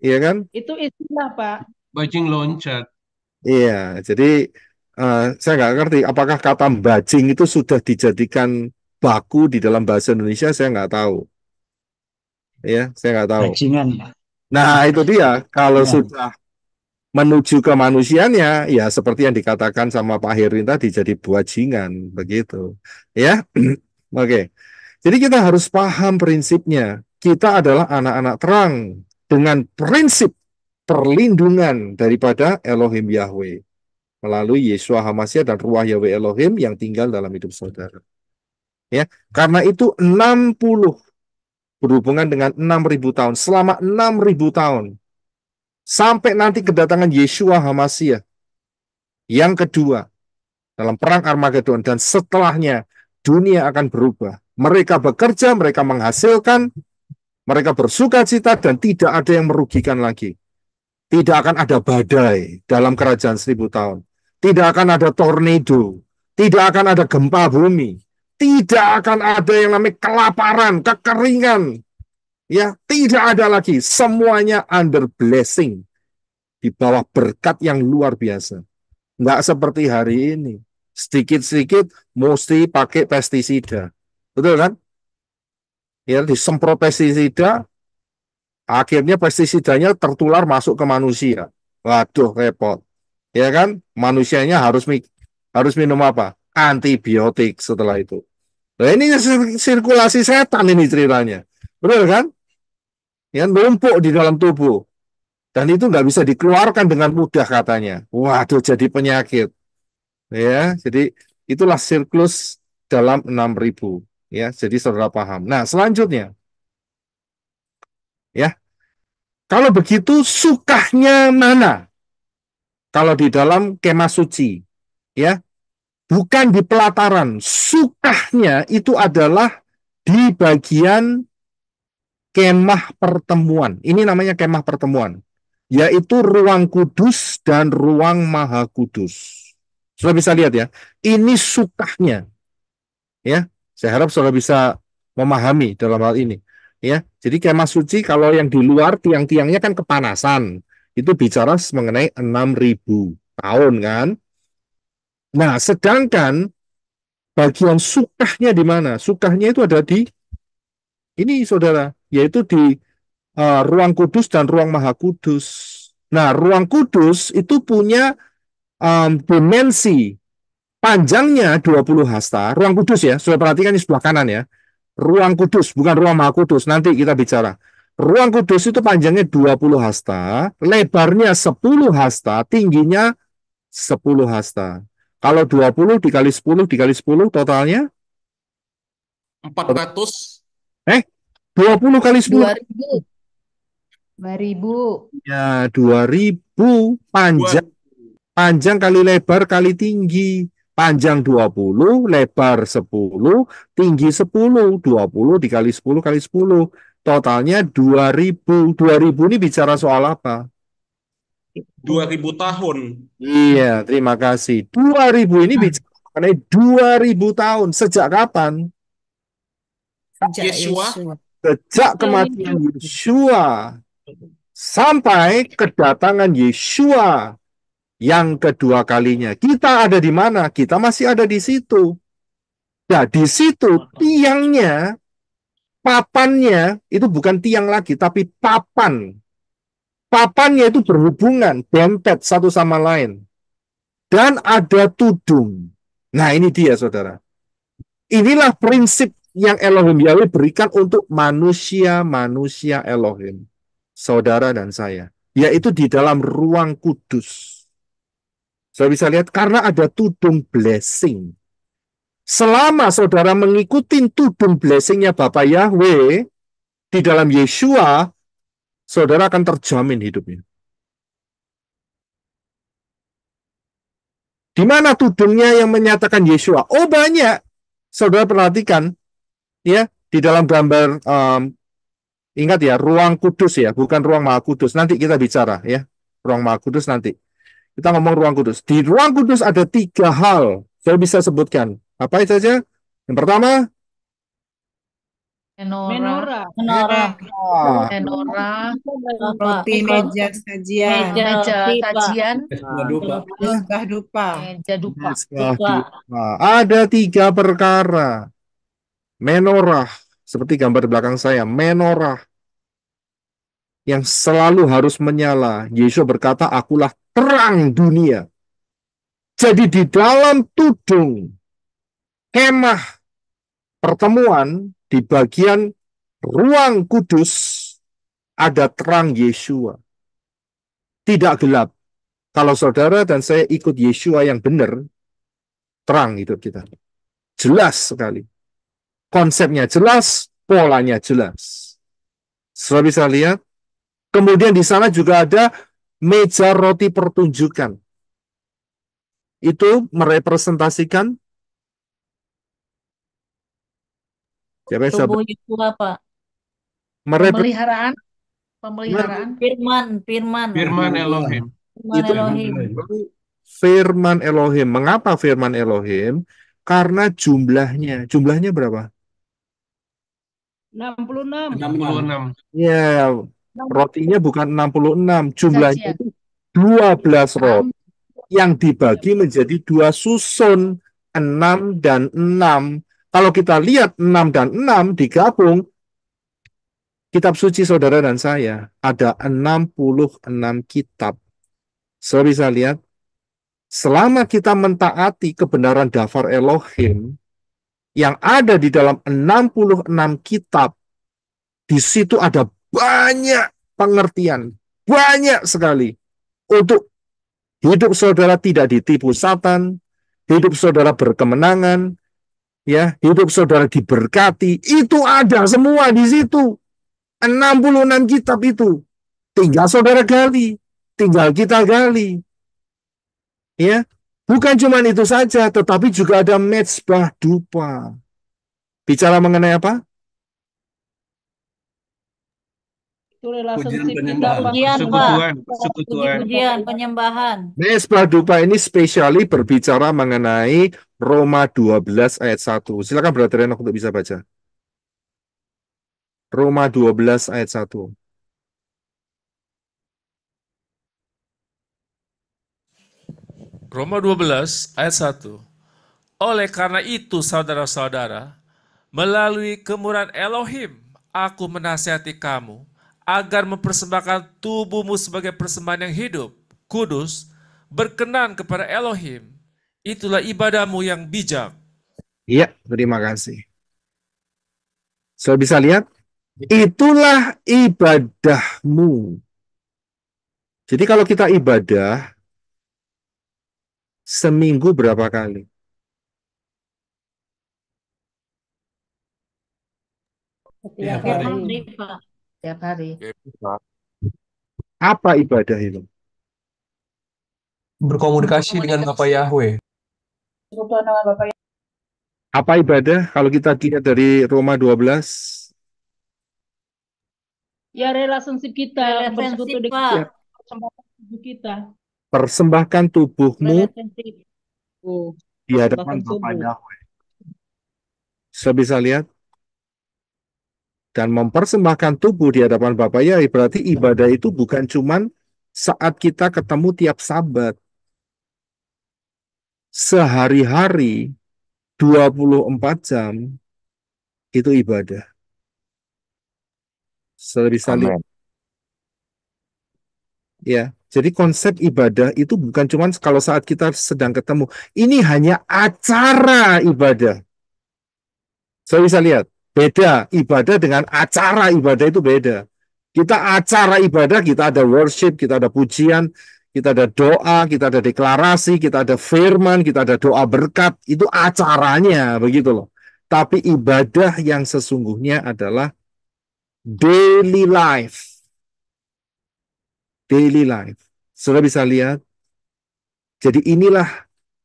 iya kan? Itu istilah, Pak. Bajing loncat. Iya, jadi saya nggak ngerti apakah kata bajing itu sudah dijadikan baku di dalam bahasa Indonesia, saya nggak tahu, ya, saya nggak tahu. Bajingan ya. Nah, itu dia, kalau Ya. sudah menuju ke manusianya, ya seperti yang dikatakan sama Pak Herin tadi, jadi buajingan, begitu. Ya, oke. Jadi kita harus paham prinsipnya. Kita adalah anak-anak terang dengan prinsip perlindungan daripada Elohim Yahweh melalui Yeshua HaMashiach dan Ruach Yahweh Elohim yang tinggal dalam hidup saudara. Ya, karena itu 60 berhubungan dengan 6.000 tahun. Selama 6.000 tahun sampai nanti kedatangan Yeshua HaMashiach yang kedua dalam perang Armageddon, dan setelahnya dunia akan berubah. Mereka bekerja, mereka menghasilkan, mereka bersuka cita, dan tidak ada yang merugikan lagi. Tidak akan ada badai dalam kerajaan 1.000 tahun. Tidak akan ada tornado. Tidak akan ada gempa bumi. Tidak akan ada yang namanya kelaparan, kekeringan. Ya, tidak ada lagi. Semuanya under blessing. Di bawah berkat yang luar biasa. Nggak seperti hari ini. Sedikit-sedikit mesti pakai pestisida. Betul kan? Ya, disemprot pestisida, akhirnya pestisidanya tertular masuk ke manusia. Waduh, repot. Ya kan? Manusianya harus minum apa? Antibiotik setelah itu. Nah, ini sirkulasi setan ini ceritanya. Betul kan? Ya, numpuk di dalam tubuh. Dan itu nggak bisa dikeluarkan dengan mudah katanya. Waduh, jadi penyakit. Ya, jadi itulah siklus dalam 6.000. Ya, jadi saudara paham. Nah, selanjutnya, ya, kalau begitu sukahnya mana? Kalau di dalam kemah suci, ya, bukan di pelataran. Sukahnya itu adalah di bagian kemah pertemuan. Ini namanya kemah pertemuan, yaitu ruang kudus dan ruang maha kudus. Sudah bisa lihat ya, ini sukahnya. Ya, saya harap saudara bisa memahami dalam hal ini. Ya, jadi kemah suci kalau yang di luar tiang-tiangnya kan kepanasan, itu bicara mengenai 6.000 tahun kan. Nah, sedangkan bagian sukahnya di mana? Sukahnya itu ada di ini, saudara, yaitu di ruang kudus dan ruang maha kudus. Nah, ruang kudus itu punya dimensi panjangnya 20 hasta. Ruang kudus ya, sudah perhatikan di sebelah kanan ya. Ruang kudus, bukan ruang maha kudus. Nanti kita bicara. Ruang kudus itu panjangnya 20 hasta, lebarnya 10 hasta, tingginya 10 hasta. Kalau 20 dikali 10 dikali 10 totalnya 400. 20 kali 10 2000. 2000. ya 2000 panjang kali lebar kali tinggi. Panjang 20, lebar 10, tinggi 10. 20 dikali 10 kali 10. Totalnya 2000. 2000 ini bicara soal apa? 2000 tahun. Iya, terima kasih. 2000 ini bicara mengenai 2000 tahun. Sejak kapan? Yesua. Sejak kematian Yeshua sampai kedatangan Yeshua yang kedua kalinya. Kita ada di mana? Kita masih ada di situ. Nah, di situ tiangnya, papannya, itu bukan tiang lagi, tapi papan. Papannya itu berhubungan, dempet satu sama lain. Dan ada tudung. Nah, ini dia, saudara. Inilah prinsip yang Elohim Yahweh berikan untuk manusia-manusia Elohim. Saudara dan saya. Yaitu di dalam ruang kudus. Saya bisa lihat karena ada tudung blessing. Selama saudara mengikuti tudung blessingnya Bapak Yahweh di dalam Yeshua, saudara akan terjamin hidupnya. Di mana tudungnya yang menyatakan Yeshua? Oh, banyak. Saudara perhatikan, ya, di dalam gambar, ingat ya, ruang kudus ya, bukan ruang maha kudus. Nanti kita bicara ya, ruang maha kudus nanti. Kita ngomong ruang kudus. Di ruang kudus ada 3 hal. Saya bisa sebutkan. Apa itu saja? Yang pertama, Menorah. Menorah. Roti meja sajian. Meja kajian. Mesbah dupa. Meja dupa. Nah, ada 3 perkara. Menorah, seperti gambar di belakang saya, menorah yang selalu harus menyala. Yesus berkata, akulah terang dunia. Jadi di dalam tudung kemah pertemuan di bagian ruang kudus ada terang Yeshua. Tidak gelap. Kalau saudara dan saya ikut Yeshua yang benar, terang hidup kita. Jelas sekali. Konsepnya jelas, polanya jelas. Saudara bisa lihat. Kemudian di sana juga ada meja roti pertunjukan. Itu merepresentasikan siapa yang Tubuh Yeshua, Pak. Pemeliharaan. Firman Elohim. Itu firman Elohim. Mengapa firman Elohim? Karena jumlahnya. Jumlahnya berapa? 66. 66. Ya, rotinya bukan 66. Jumlahnya itu 12 roti yang dibagi menjadi 2 susun. 6 dan 6. Kalau kita lihat 6 dan 6 digabung, kitab suci saudara dan saya, ada 66 kitab. Saudara bisa lihat, selama kita mentaati kebenaran daftar Elohim, yang ada di dalam 66 kitab, di situ ada banyak pengertian, banyak sekali, untuk hidup saudara tidak ditipu Satan, hidup saudara berkemenangan, ya, hidup saudara diberkati, itu ada semua di situ. 66 kitab itu. Tinggal saudara gali, tinggal kita gali. Ya, bukan cuma itu saja, tetapi juga ada mezbah dupa. Bicara mengenai apa? Itu relationship kita, penyembahan. Pak. Persekutuan. Pujian, penyembahan. Mezbah dupa ini spesiali berbicara mengenai Roma 12 ayat 1. Silakan Brother Enoch untuk bisa baca. Roma 12 ayat 1. Roma 12 ayat 1. Oleh karena itu, saudara-saudara, melalui kemurahan Elohim, aku menasihati kamu agar mempersembahkan tubuhmu sebagai persembahan yang hidup, kudus, berkenan kepada Elohim. Itulah ibadahmu yang bijak. Iya, terima kasih. Sudah bisa lihat? Itulah ibadahmu. Jadi kalau kita ibadah, seminggu berapa kali? Tiap Tiap hari. hari, Pak. Tiap hari. Apa ibadah itu? Berkomunikasi dengan Bapak Yahweh. Apa ibadah? Kalau kita lihat dari Roma 12, Ya relationship kita, bersekutu Relationship, dengan ya, Pak. persembahkan tubuh kita. persembahkan tubuhmu Relationship. di hadapan Persembahkan Bapa tubuh. Yahweh. Sudah bisa lihat? Dan mempersembahkan tubuh di hadapan Bapa Yahweh berarti ibadah itu bukan cuman saat kita ketemu tiap Sabat. Sehari-hari 24 jam itu ibadah. Sudah bisa lihat? Amin. Ya, jadi konsep ibadah itu bukan cuma kalau saat kita sedang ketemu. Ini hanya acara ibadah. Saya bisa lihat, beda ibadah dengan acara ibadah itu beda. Kita acara ibadah, kita ada worship, kita ada pujian, kita ada doa, kita ada deklarasi, kita ada firman, kita ada doa berkat, itu acaranya, begitu loh. Tapi ibadah yang sesungguhnya adalah daily life. Daily life. Sudah bisa lihat? Jadi inilah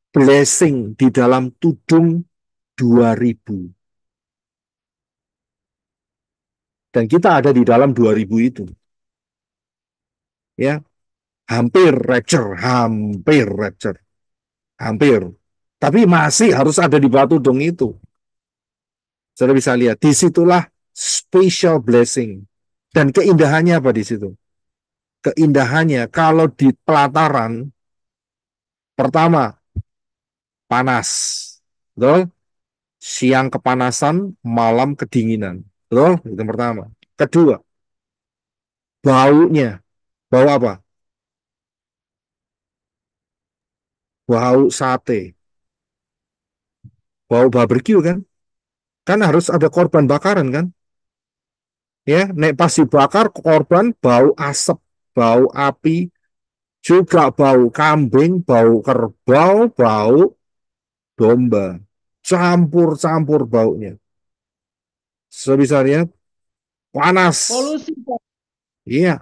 blessing di dalam tudung 2000. Dan kita ada di dalam 2000 itu. Ya, hampir rapture, hampir. Tapi masih harus ada di batu tudung itu. Saudara bisa lihat, disitulah special blessing. Dan keindahannya apa di situ? Keindahannya kalau di pelataran, pertama, panas. Betul? Siang kepanasan, malam kedinginan. Betul? Itu yang pertama. Kedua, baunya. Bau apa? Bau sate. Bau barbecue kan? Kan harus ada korban bakaran kan? Ya, nek pas dibakar korban bau asap, bau api, juga bau kambing, bau kerbau, bau domba. Campur-campur baunya. Sudah bisa lihat? Panas. Polusi, Pak. Iya.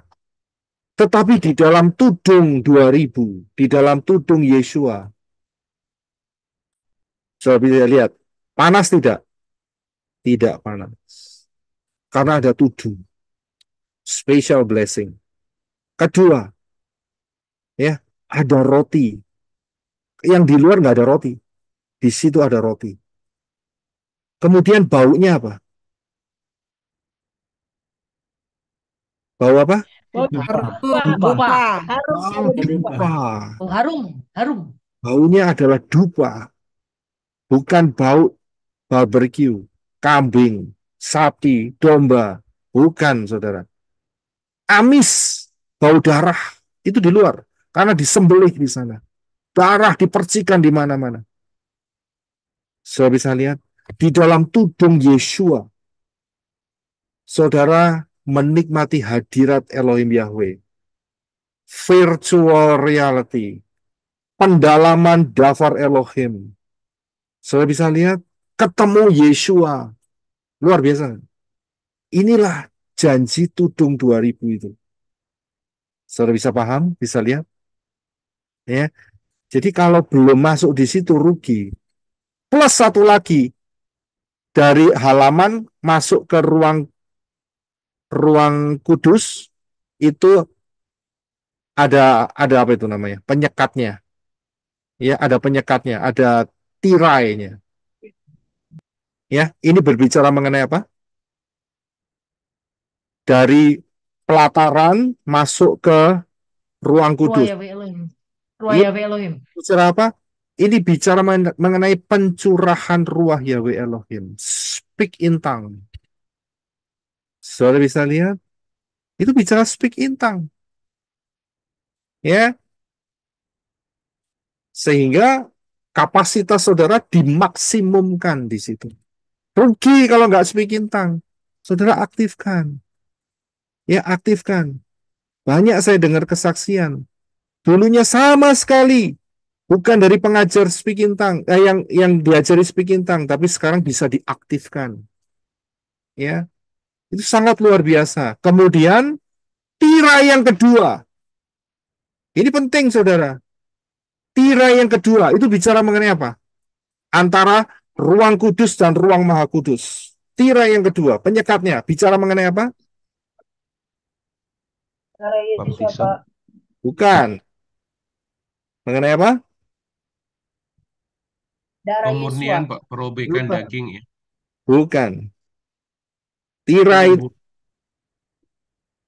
Tetapi di dalam tudung 2000, di dalam tudung Yesua, sudah bisa lihat, panas tidak? Tidak panas. Karena ada tudung. Special blessing. Kedua, ya, ada roti. Yang di luar nggak ada roti. Di situ ada roti. Kemudian baunya apa? Bau apa? Bau Dupa. harus Bau ada dupa. dupa. Oh, harum, harum. Baunya adalah dupa. Bukan bau barbecue, kambing, sapi, domba. Bukan, saudara. Amis, bau darah. Itu di luar. Karena disembelih di sana. Darah dipercikan di mana-mana. Saudara bisa lihat. Di dalam tudung Yesua, saudara menikmati hadirat Elohim Yahweh. Virtual reality. Pendalaman Dafar Elohim. Saudara bisa lihat. Ketemu Yesua. Luar biasa. Inilah janji tudung 2000 itu. Saudara bisa paham? Bisa lihat? Ya. Jadi kalau belum masuk di situ rugi. Plus satu lagi. Dari halaman masuk ke ruang kudus itu ada apa itu namanya? Penyekatnya. Ya, ada penyekatnya, ada tirainya. Ya, ini berbicara mengenai apa? Dari pelataran masuk ke ruang Ruah kudus. Yahweh Elohim. Ruah Ini Yahweh Elohim. bicara apa? Ini bicara mengenai pencurahan ruah Yahweh Elohim. Speak in tongue. Saudara bisa lihat, itu bicara speak in tongue. Ya, sehingga kapasitas saudara dimaksimumkan di situ. Rugi kalau nggak speak in tongue. Saudara aktifkan. Ya, aktifkan. Banyak saya dengar kesaksian. Dulunya sama sekali bukan dari pengajar speaking tongue, yang diajari speaking tongue, tapi sekarang bisa diaktifkan. Ya, itu sangat luar biasa. Kemudian tirai yang kedua, ini penting saudara. Tirai yang kedua itu bicara mengenai apa? Antara ruang kudus dan ruang maha kudus. Tirai yang kedua, penyekatnya bicara mengenai apa? Baptisan. Bukan. Mengenai apa? Pemurnian, Pak, perobekan Bukan. daging ya. Bukan. Tirai.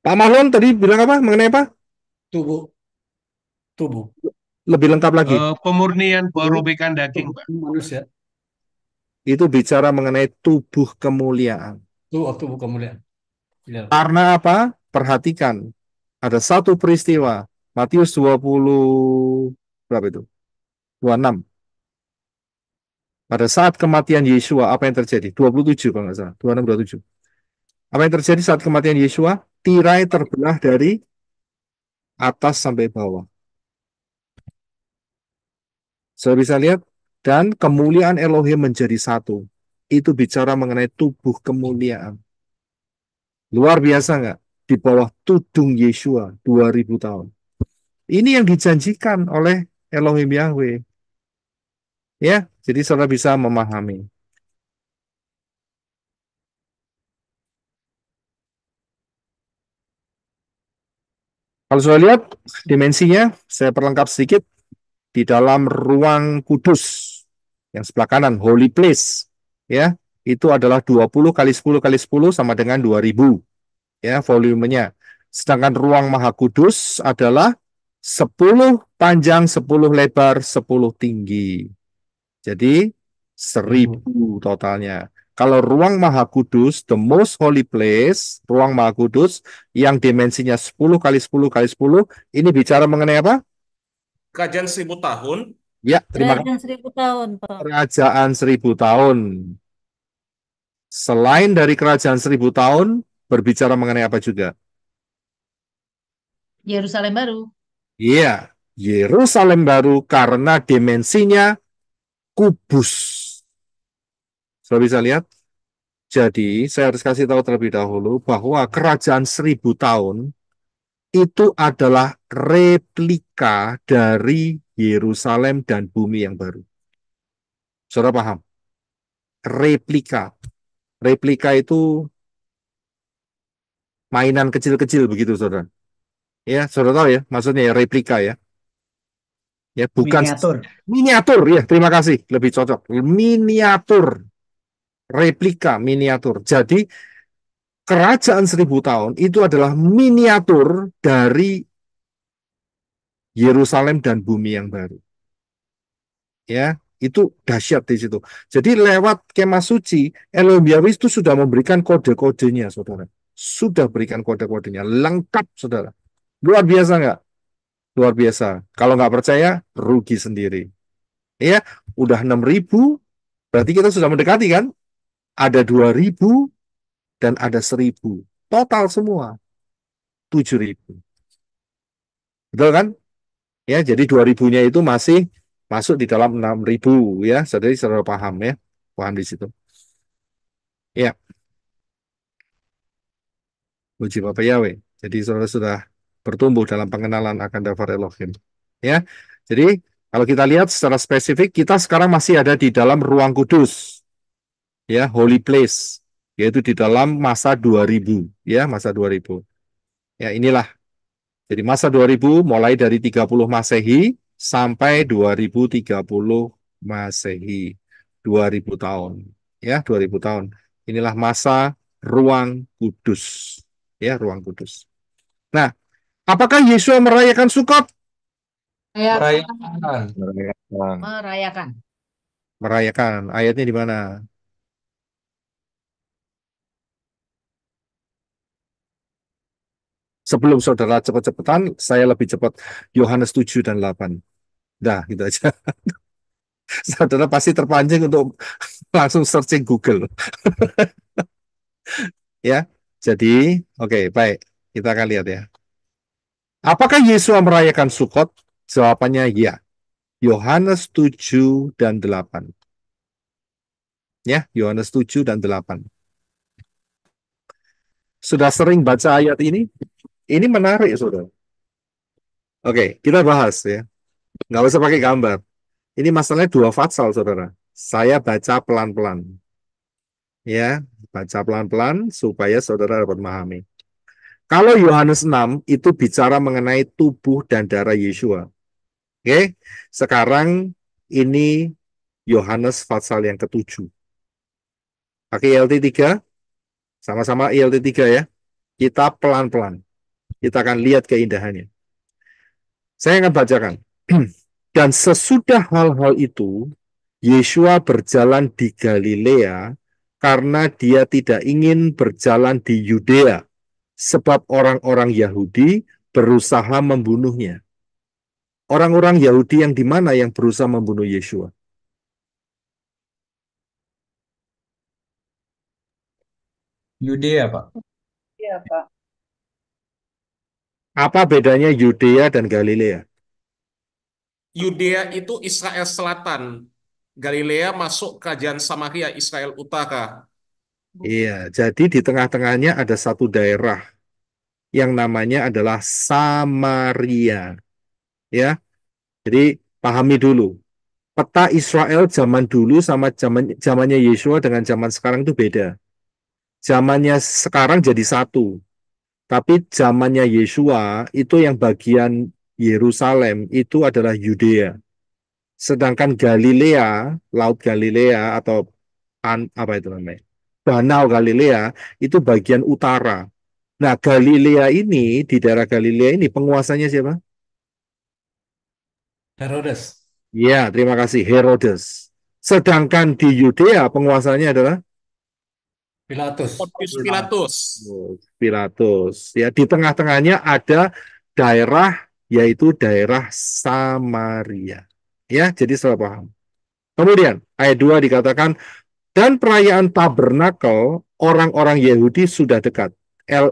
Pak Mahlon tadi bilang apa? Mengenai apa? Tubuh. Tubuh. Lebih lengkap lagi. Pemurnian perobekan daging, Pak. Manusia. Itu bicara mengenai tubuh kemuliaan. Tubuh kemuliaan. Karena apa? Perhatikan. Ada satu peristiwa. Matius 20, berapa itu? 26. Pada saat kematian Yesua, apa yang terjadi? 27 kalau nggak salah. 26, 27. Apa yang terjadi saat kematian Yesua? Tirai terbelah dari atas sampai bawah. Saya bisa lihat. Dan kemuliaan Elohim menjadi satu. Itu bicara mengenai tubuh kemuliaan. Luar biasa nggak? Di bawah tudung Yesua 2000 tahun. Ini yang dijanjikan oleh Elohim Yahweh. Ya, jadi saudara bisa memahami. Kalau saya lihat dimensinya, saya perlengkap sedikit. Di dalam ruang kudus yang sebelah kanan, holy place, ya, itu adalah 20 kali 10 kali 10 sama dengan 2000, ya, volumenya. Sedangkan ruang maha kudus adalah 10 panjang, 10 lebar, 10 tinggi. Jadi 1000 totalnya. Kalau ruang maha kudus, the most holy place, ruang maha kudus yang dimensinya 10 kali 10 kali 10, ini bicara mengenai apa? Kerajaan 1000 tahun. Ya, terima kasih. Kerajaan 1000 tahun, Pak. Kerajaan 1000 tahun. Selain dari kerajaan 1000 tahun, berbicara mengenai apa juga? Yerusalem baru. Iya, Yerusalem baru karena dimensinya kubus. Sudah bisa lihat? Jadi, saya harus kasih tahu terlebih dahulu bahwa kerajaan 1000 tahun itu adalah replika dari Yerusalem dan bumi yang baru. Saudara paham? Replika. Replika itu mainan kecil-kecil begitu, saudara. Ya, saudara tahu ya, maksudnya ya replika ya. Ya, bukan Miniatur. miniatur ya, terima kasih, lebih cocok. Miniatur. Replika miniatur. Jadi kerajaan 1000 tahun itu adalah miniatur dari Yerusalem dan bumi yang baru. Ya, itu dahsyat di situ. Jadi lewat kemah suci, Elohim Yahweh itu sudah memberikan kode-kodenya, saudara. Sudah berikan kode-kodenya, lengkap, saudara. Luar biasa nggak? Luar biasa. Kalau nggak percaya, rugi sendiri. Ya, udah 6.000, berarti kita sudah mendekati kan? Ada 2.000 dan ada 1.000. Total semua 7.000. Betul kan? Ya, jadi 2.000-nya itu masih masuk di dalam 6.000 ya. Jadi saudara paham ya. Paham di situ. Ya. Puji Bapak Yahweh. Jadi saudara sudah bertumbuh dalam pengenalan akan Dafar Elohim. Ya. Jadi kalau kita lihat secara spesifik, kita sekarang masih ada di dalam ruang kudus. Ya, holy place, yaitu di dalam masa 2000, ya, masa 2000. Ya, inilah. Jadi masa 2000 mulai dari 30 Masehi sampai 2030 Masehi. 2000 tahun. Ya, 2000 tahun. Inilah masa ruang kudus. Ya, ruang kudus. Nah, apakah Yesua merayakan Sukot? Merayakan. Merayakan. Merayakan. Merayakan. Ayatnya di mana? Sebelum saudara cepat-cepatan, saya lebih cepat. Yohanes 7 dan 8. Dah, gitu aja. Saudara pasti terpancing untuk langsung searching Google. Ya, jadi, oke, baik. Kita akan lihat ya. Apakah Yesua merayakan Sukot? Jawabannya ya. Yohanes 7 dan 8. Ya, Yohanes 7 dan 8. Sudah sering baca ayat ini? Ini menarik, saudara. Oke, kita bahas ya. Nggak usah pakai gambar. Ini masalahnya dua fatsal, saudara. Saya baca pelan-pelan. Ya, baca pelan-pelan supaya saudara dapat memahami. Kalau Yohanes 6 itu bicara mengenai tubuh dan darah Yesua. Oke, sekarang ini Yohanes pasal yang ketujuh. Pakai ILT 3, sama-sama ILT 3 ya. Kita pelan-pelan. Kita akan lihat keindahannya. Saya akan bacakan. Dan sesudah hal-hal itu, Yesua berjalan di Galilea karena dia tidak ingin berjalan di Yudea, sebab orang-orang Yahudi berusaha membunuhnya. Orang-orang Yahudi yang di mana yang berusaha membunuh Yesua? Yudea, Pak. Iya, Pak. Apa bedanya Yudea dan Galilea? Yudea itu Israel Selatan. Galilea masuk kerajaan Samaria, Israel Utara. Iya, jadi di tengah-tengahnya ada satu daerah yang namanya adalah Samaria. Ya, jadi pahami dulu. Peta Israel zaman dulu sama zamannya Yesua dengan zaman sekarang itu beda. Zamannya sekarang jadi satu, tapi zamannya Yesua itu yang bagian Yerusalem itu adalah Yudea. Sedangkan Galilea, Laut Galilea atau apa itu namanya? Danau Galilea itu bagian utara. Nah, Galilea ini di daerah Galilea ini penguasanya siapa? Herodes. Ya, terima kasih Herodes. Sedangkan di Yudea penguasanya adalah Pilatus. Pontius Pilatus. Pilatus. Ya, di tengah-tengahnya ada daerah yaitu daerah Samaria. Ya, jadi salah paham. Kemudian ayat 2 dikatakan dan perayaan tabernakel orang-orang Yahudi sudah dekat.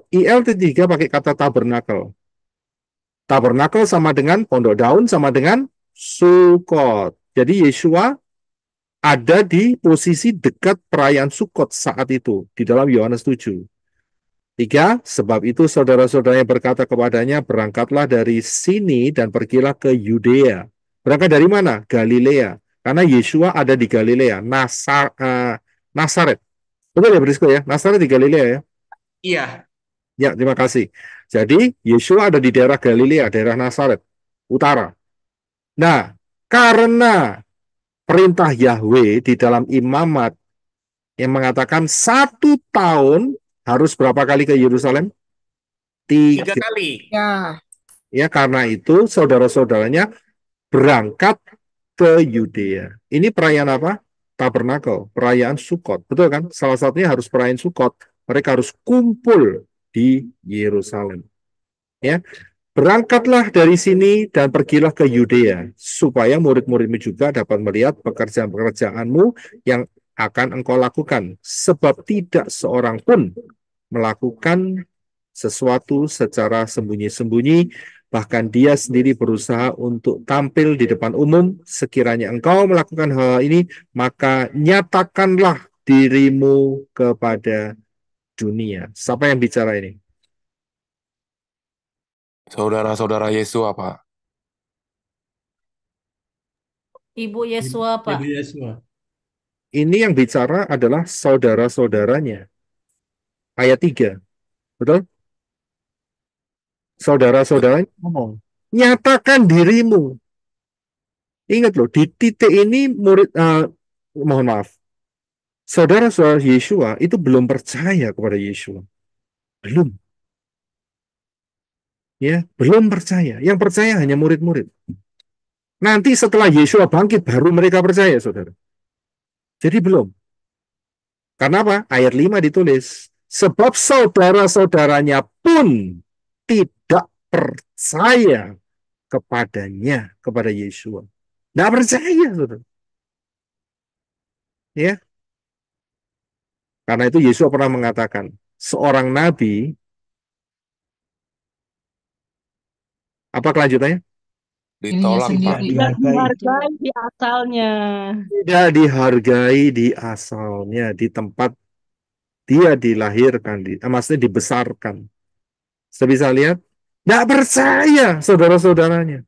ILT 3 pakai kata tabernakel. Tabernakel sama dengan pondok daun sama dengan Sukot. Jadi Yesua ada di posisi dekat perayaan Sukot saat itu di dalam Yohanes 7. 3, sebab itu saudara-saudaranya berkata kepadanya, berangkatlah dari sini dan pergilah ke Yudea. Berangkat dari mana? Galilea. Karena Yesua ada di Galilea, Nasaret. Betul ya, Brisco ya? Nasaret di Galilea ya? Iya. Ya, terima kasih. Jadi, Yesua ada di daerah Galilea, daerah Nasaret, utara. Nah, karena perintah Yahweh di dalam imamat yang mengatakan 1 tahun harus berapa kali ke Yerusalem? 3 3. kali. Ya. Ya, karena itu saudara-saudaranya berangkat ke Yudea. Ini perayaan apa? Tabernakel, perayaan Sukot. Betul kan? Salah satunya harus perayaan Sukot. Mereka harus kumpul di Yerusalem. Ya, berangkatlah dari sini dan pergilah ke Yudea, supaya murid-muridmu juga dapat melihat pekerjaan-pekerjaanmu yang akan engkau lakukan. Sebab tidak seorang pun melakukan sesuatu secara sembunyi-sembunyi, bahkan dia sendiri berusaha untuk tampil di depan umum. Sekiranya engkau melakukan hal ini, maka nyatakanlah dirimu kepada dunia. Siapa yang bicara ini? Saudara-saudara Yesua, Pak. Ibu Yesua, Ibu Pak. Yesua. Ini yang bicara adalah saudara-saudaranya. Ayat 3. Betul? Saudara-saudaranya ngomong, nyatakan dirimu. Ingat loh, di titik ini murid, mohon maaf, saudara-saudara Yesua itu belum percaya kepada Yesua. Belum. Ya, belum percaya. Yang percaya hanya murid-murid. Nanti setelah Yesua bangkit, baru mereka percaya, saudara. Jadi belum. Karena apa? Ayat 5 ditulis, sebab saudara-saudaranya pun tidak percaya kepadanya, kepada Yesua. Tidak percaya, saudara. Ya, karena itu Yesus pernah mengatakan, seorang nabi, apa kelanjutannya? Ditolak, Pak. Tidak dihargai di asalnya. Tidak dihargai di asalnya, di tempat dia dilahirkan, maksudnya dibesarkan. Saya bisa lihat, tidak percaya saudara-saudaranya.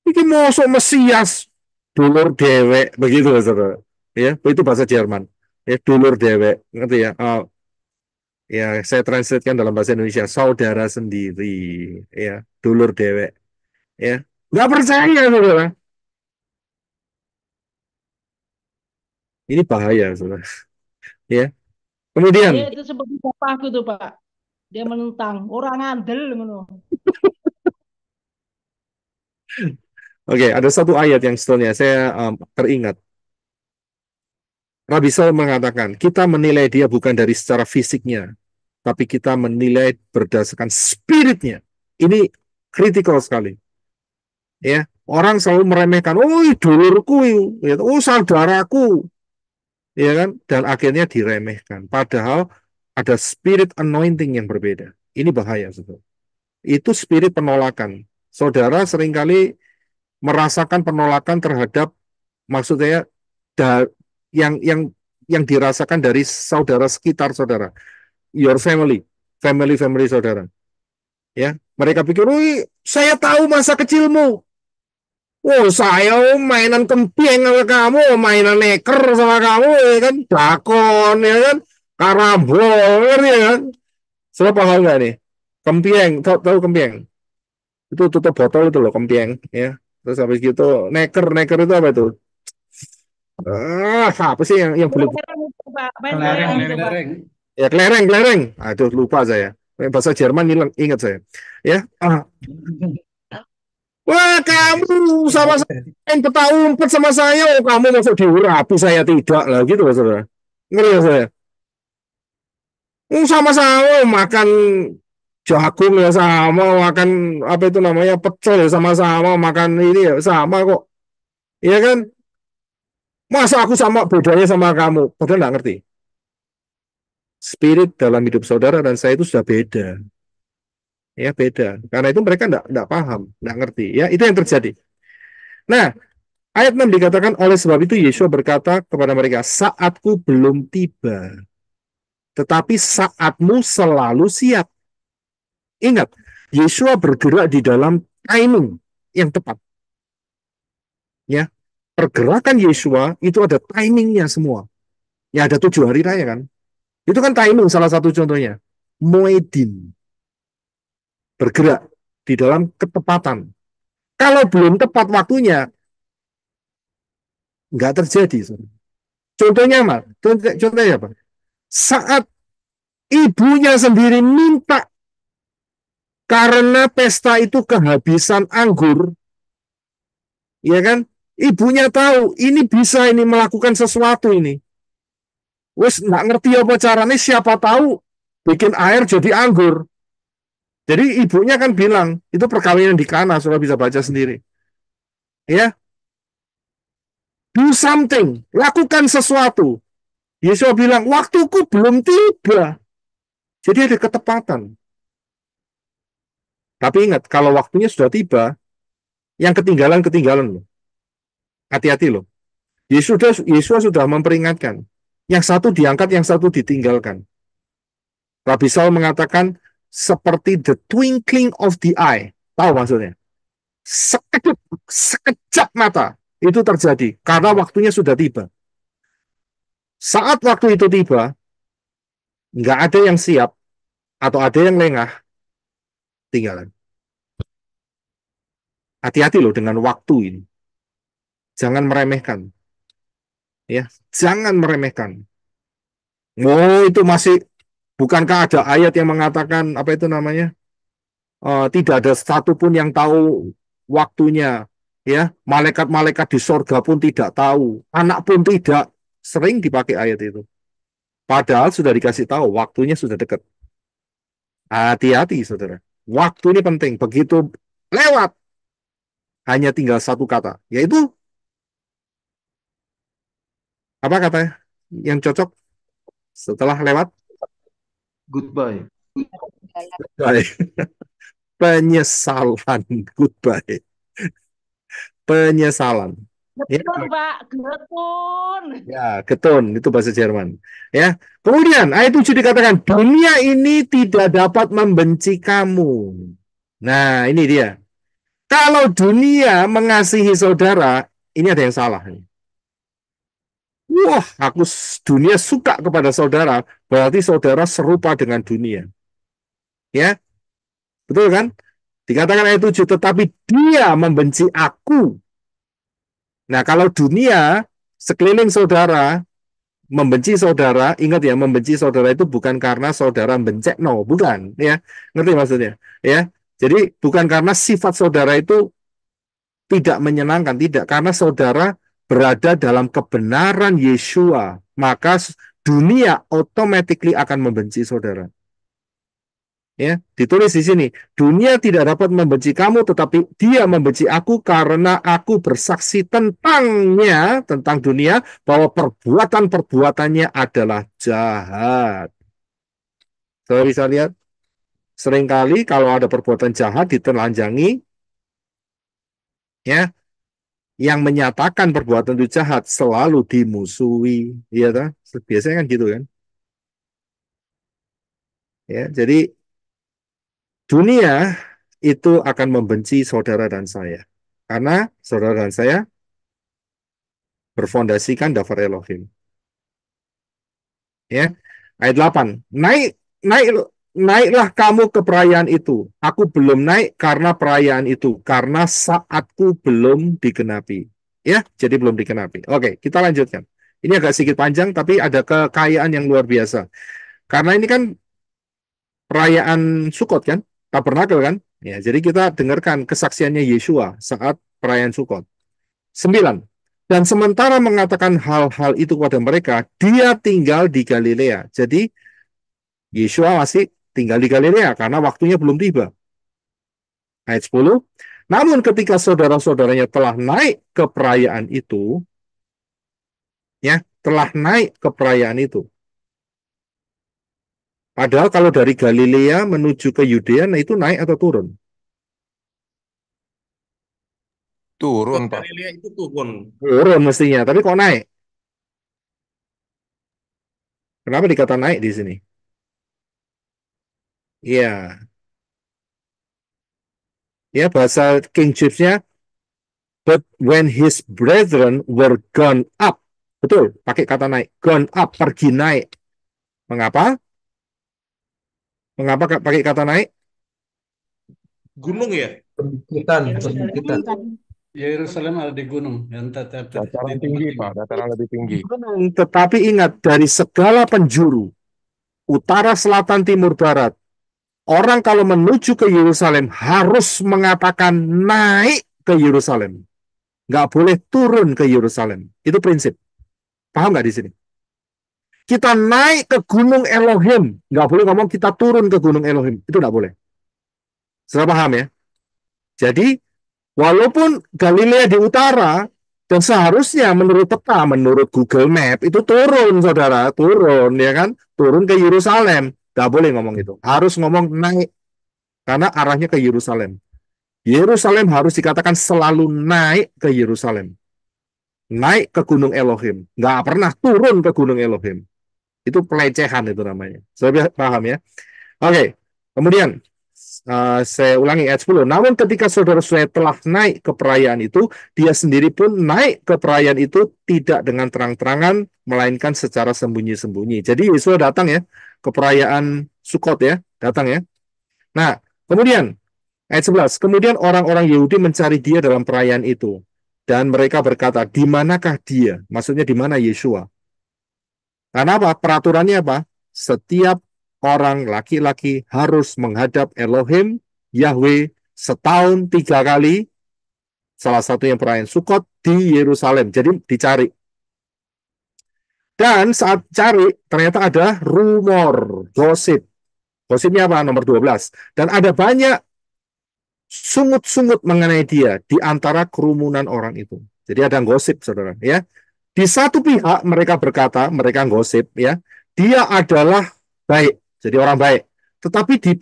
Ini mosok Mesias, dulur dewek, begitu saudara. Ya, itu bahasa Jerman. Ya, dulur dewek, ngerti ya? Ya, saya translatekan dalam bahasa Indonesia, saudara sendiri, ya, dulur dewek, ya, nggak percaya, saudara. Ini bahaya, saudara. Ya, kemudian, Ya itu seperti bapakku tuh Pak. Dia menentang orang ngandel ngono. oke, ada satu ayat yang setelahnya saya teringat. Rabi Saul mengatakan, kita menilai dia bukan dari secara fisiknya, tapi kita menilai berdasarkan spiritnya. Ini kritikal sekali. Ya, orang selalu meremehkan, oh dulurku, ya, oh saudaraku, ya kan? Dan akhirnya diremehkan. Padahal ada spirit anointing yang berbeda. Ini bahaya, saudara. Itu spirit penolakan. Saudara seringkali merasakan penolakan terhadap, maksudnya da, yang yang dirasakan dari saudara sekitar saudara, your family, family saudara. Ya, mereka pikir, "Wih, saya tahu masa kecilmu. Oh, saya mainan kemping sama kamu, mainan neker sama kamu, ya kan, dakon, ya kan, karambol, ya kan." Sudah paham nggak nih? Kemping, tahu kemping? Itu tutup botol itu loh, kemping, ya. Terus habis gitu, neker itu apa itu? Apa sih yang bulat? Kelereng itu Pak, main Kelereng, kelereng itu Pak. kelereng. Ya, kelereng. Aduh, lupa saya. Bahasa Jerman hilang, ingat saya. Ya. Wah, kamu sama saya main peta umpet sama saya, oh, kamu masuk diurapi, saya tidak lah, gitu loh, saudara. Ngeri ya saya. Sama-sama makan jagung ya sama, makan apa itu namanya pecel ya sama-sama, makan ini ya sama kok. Iya kan? Masa aku sama bedanya sama kamu? Padahal nggak ngerti. Spirit dalam hidup saudara dan saya itu sudah beda. Ya beda. Karena itu mereka enggak paham, enggak ngerti. Ya itu yang terjadi. Nah, ayat 6 dikatakan, oleh sebab itu Yesus berkata kepada mereka, saatku belum tiba, tetapi saatmu selalu siap. Ingat, Yesus bergerak di dalam timing yang tepat. Ya, pergerakan Yesus itu ada timingnya semua. Ya ada 7 hari raya kan. Itu kan timing salah satu contohnya. Moedin. Bergerak di dalam ketepatan. Kalau belum tepat waktunya, nggak terjadi. Contohnya apa? Contohnya apa? Saat ibunya sendiri minta karena pesta itu kehabisan anggur, ya kan? Ibunya tahu ini bisa ini melakukan sesuatu ini. Wes nggak ngerti apa caranya, siapa tahu bikin air jadi anggur. Jadi ibunya kan bilang, itu perkawinan di Kana, sudah bisa baca sendiri. Ya, do something, lakukan sesuatu. Yesus bilang, waktuku belum tiba. Jadi ada ketepatan. Tapi ingat, kalau waktunya sudah tiba, yang ketinggalan loh. Hati-hati loh. Yesus sudah memperingatkan. Yang satu diangkat, yang satu ditinggalkan. Rabi Saul mengatakan, seperti the twinkling of the eye. Tahu maksudnya? Sekejap mata. Itu terjadi. Karena waktunya sudah tiba. Saat waktu itu tiba, nggak ada yang siap, atau ada yang lengah, tinggalan. Hati-hati loh dengan waktu ini. Jangan meremehkan. Ya, jangan meremehkan. Oh, itu masih bukankah ada ayat yang mengatakan apa itu namanya? Tidak ada satupun yang tahu waktunya. Ya, malaikat-malaikat di sorga pun tidak tahu. Anak pun tidak. Sering dipakai ayat itu. Padahal sudah dikasih tahu waktunya sudah dekat. Hati-hati, saudara. Waktu ini penting. Begitu lewat, hanya tinggal satu kata, yaitu apa katanya yang cocok setelah lewat? Goodbye. Baik. Penyesalan. Goodbye. Penyesalan. Ya, Getun, Pak, getun. ya, getun itu bahasa Jerman. Ya. Kemudian ayat 7 dikatakan dunia ini tidak dapat membenci kamu. Nah, ini dia. Kalau dunia mengasihi saudara, ini ada yang salah. Wah, dunia suka kepada saudara, berarti saudara serupa dengan dunia. Ya, betul kan? Dikatakan ayat 7, tetapi dia membenci aku. Nah, kalau dunia sekeliling saudara membenci saudara, ingat ya, membenci saudara itu bukan karena saudara bencek, no, bukan, ya. Ngerti maksudnya? Ya. Jadi bukan karena sifat saudara itu tidak menyenangkan, tidak, karena saudara berada dalam kebenaran Yesua, maka dunia automatically akan membenci saudara. Ya, ditulis di sini, dunia tidak dapat membenci kamu, tetapi dia membenci aku karena aku bersaksi tentangnya, tentang dunia, bahwa perbuatan-perbuatannya adalah jahat. Saudara bisa lihat, seringkali kalau ada perbuatan jahat ditelanjangi, ya, yang menyatakan perbuatan itu jahat selalu dimusuhi, ya, biasanya kan gitu kan? Ya, jadi dunia itu akan membenci saudara dan saya. Karena saudara dan saya berfondasikan daftar Elohim. Ya. Ayat 8. Naiklah kamu ke perayaan itu. Aku belum naik karena perayaan itu. Karena saatku belum digenapi. Ya, jadi belum digenapi. Oke, kita lanjutkan. Ini agak sedikit panjang, tapi ada kekayaan yang luar biasa. Karena ini kan perayaan Sukot kan? Tabernakel kan? Ya, jadi kita dengarkan kesaksiannya Yesua saat perayaan Sukot. 9. Dan sementara mengatakan hal-hal itu kepada mereka, dia tinggal di Galilea. Jadi Yesua masih tinggal di Galilea karena waktunya belum tiba. Ayat 10. Namun ketika saudara-saudaranya telah naik ke perayaan itu, ya, telah naik ke perayaan itu. Padahal kalau dari Galilea menuju ke Yudea, nah itu naik atau turun? Turun, Pak. Galilea itu turun. Turun mestinya, tapi kok naik? Kenapa dikata naik di sini? Iya. Ya, bahasa King James-nya, but when his brethren were gone up. Betul, pakai kata naik. Gone up, pergi naik. Mengapa? Mengapa pakai kata naik? Gunung ya? Perbukitan. Yerusalem ada di gunung, yang Dataran tinggi, Pak. Dataran lebih tinggi. Gunung, tetapi ingat, dari segala penjuru, utara, selatan, timur, barat, orang kalau menuju ke Yerusalem harus mengatakan naik ke Yerusalem. Nggak boleh turun ke Yerusalem. Itu prinsip. Paham nggak di sini? Kita naik ke gunung Elohim. Nggak boleh ngomong kita turun ke gunung Elohim. Itu nggak boleh. Sudah paham ya? Jadi, walaupun Galilea di utara, dan seharusnya menurut peta, menurut Google Map, itu turun, saudara. Turun, ya kan? Turun ke Yerusalem. Nggak boleh ngomong itu. Harus ngomong naik. Karena arahnya ke Yerusalem. Yerusalem harus dikatakan selalu naik ke Yerusalem. Naik ke gunung Elohim. Nggak pernah turun ke gunung Elohim. Itu pelecehan itu namanya. Sudah paham ya? Oke. Kemudian, saya ulangi ayat 10. Namun ketika saudara-saudara telah naik ke perayaan itu, dia sendiri pun naik ke perayaan itu tidak dengan terang-terangan, melainkan secara sembunyi-sembunyi. Jadi Yesus datang ya, ke perayaan Sukot ya, datang ya. Nah, kemudian ayat 11. Kemudian orang-orang Yahudi mencari dia dalam perayaan itu. Dan mereka berkata, di manakah dia? Maksudnya di mana Yeshua? Karena apa? Peraturannya apa? Setiap orang laki-laki harus menghadap Elohim, Yahweh, setahun 3 kali, salah satunya perayaan Sukot di Yerusalem. Jadi dicari. Dan saat cari, ternyata ada rumor, gosip. Gosipnya apa? Nomor 12. Dan ada banyak sungut-sungut mengenai dia di antara kerumunan orang itu. Jadi ada gosip, saudara. Ya, di satu pihak mereka berkata, mereka gosip, ya, dia adalah baik, jadi orang baik. Tetapi di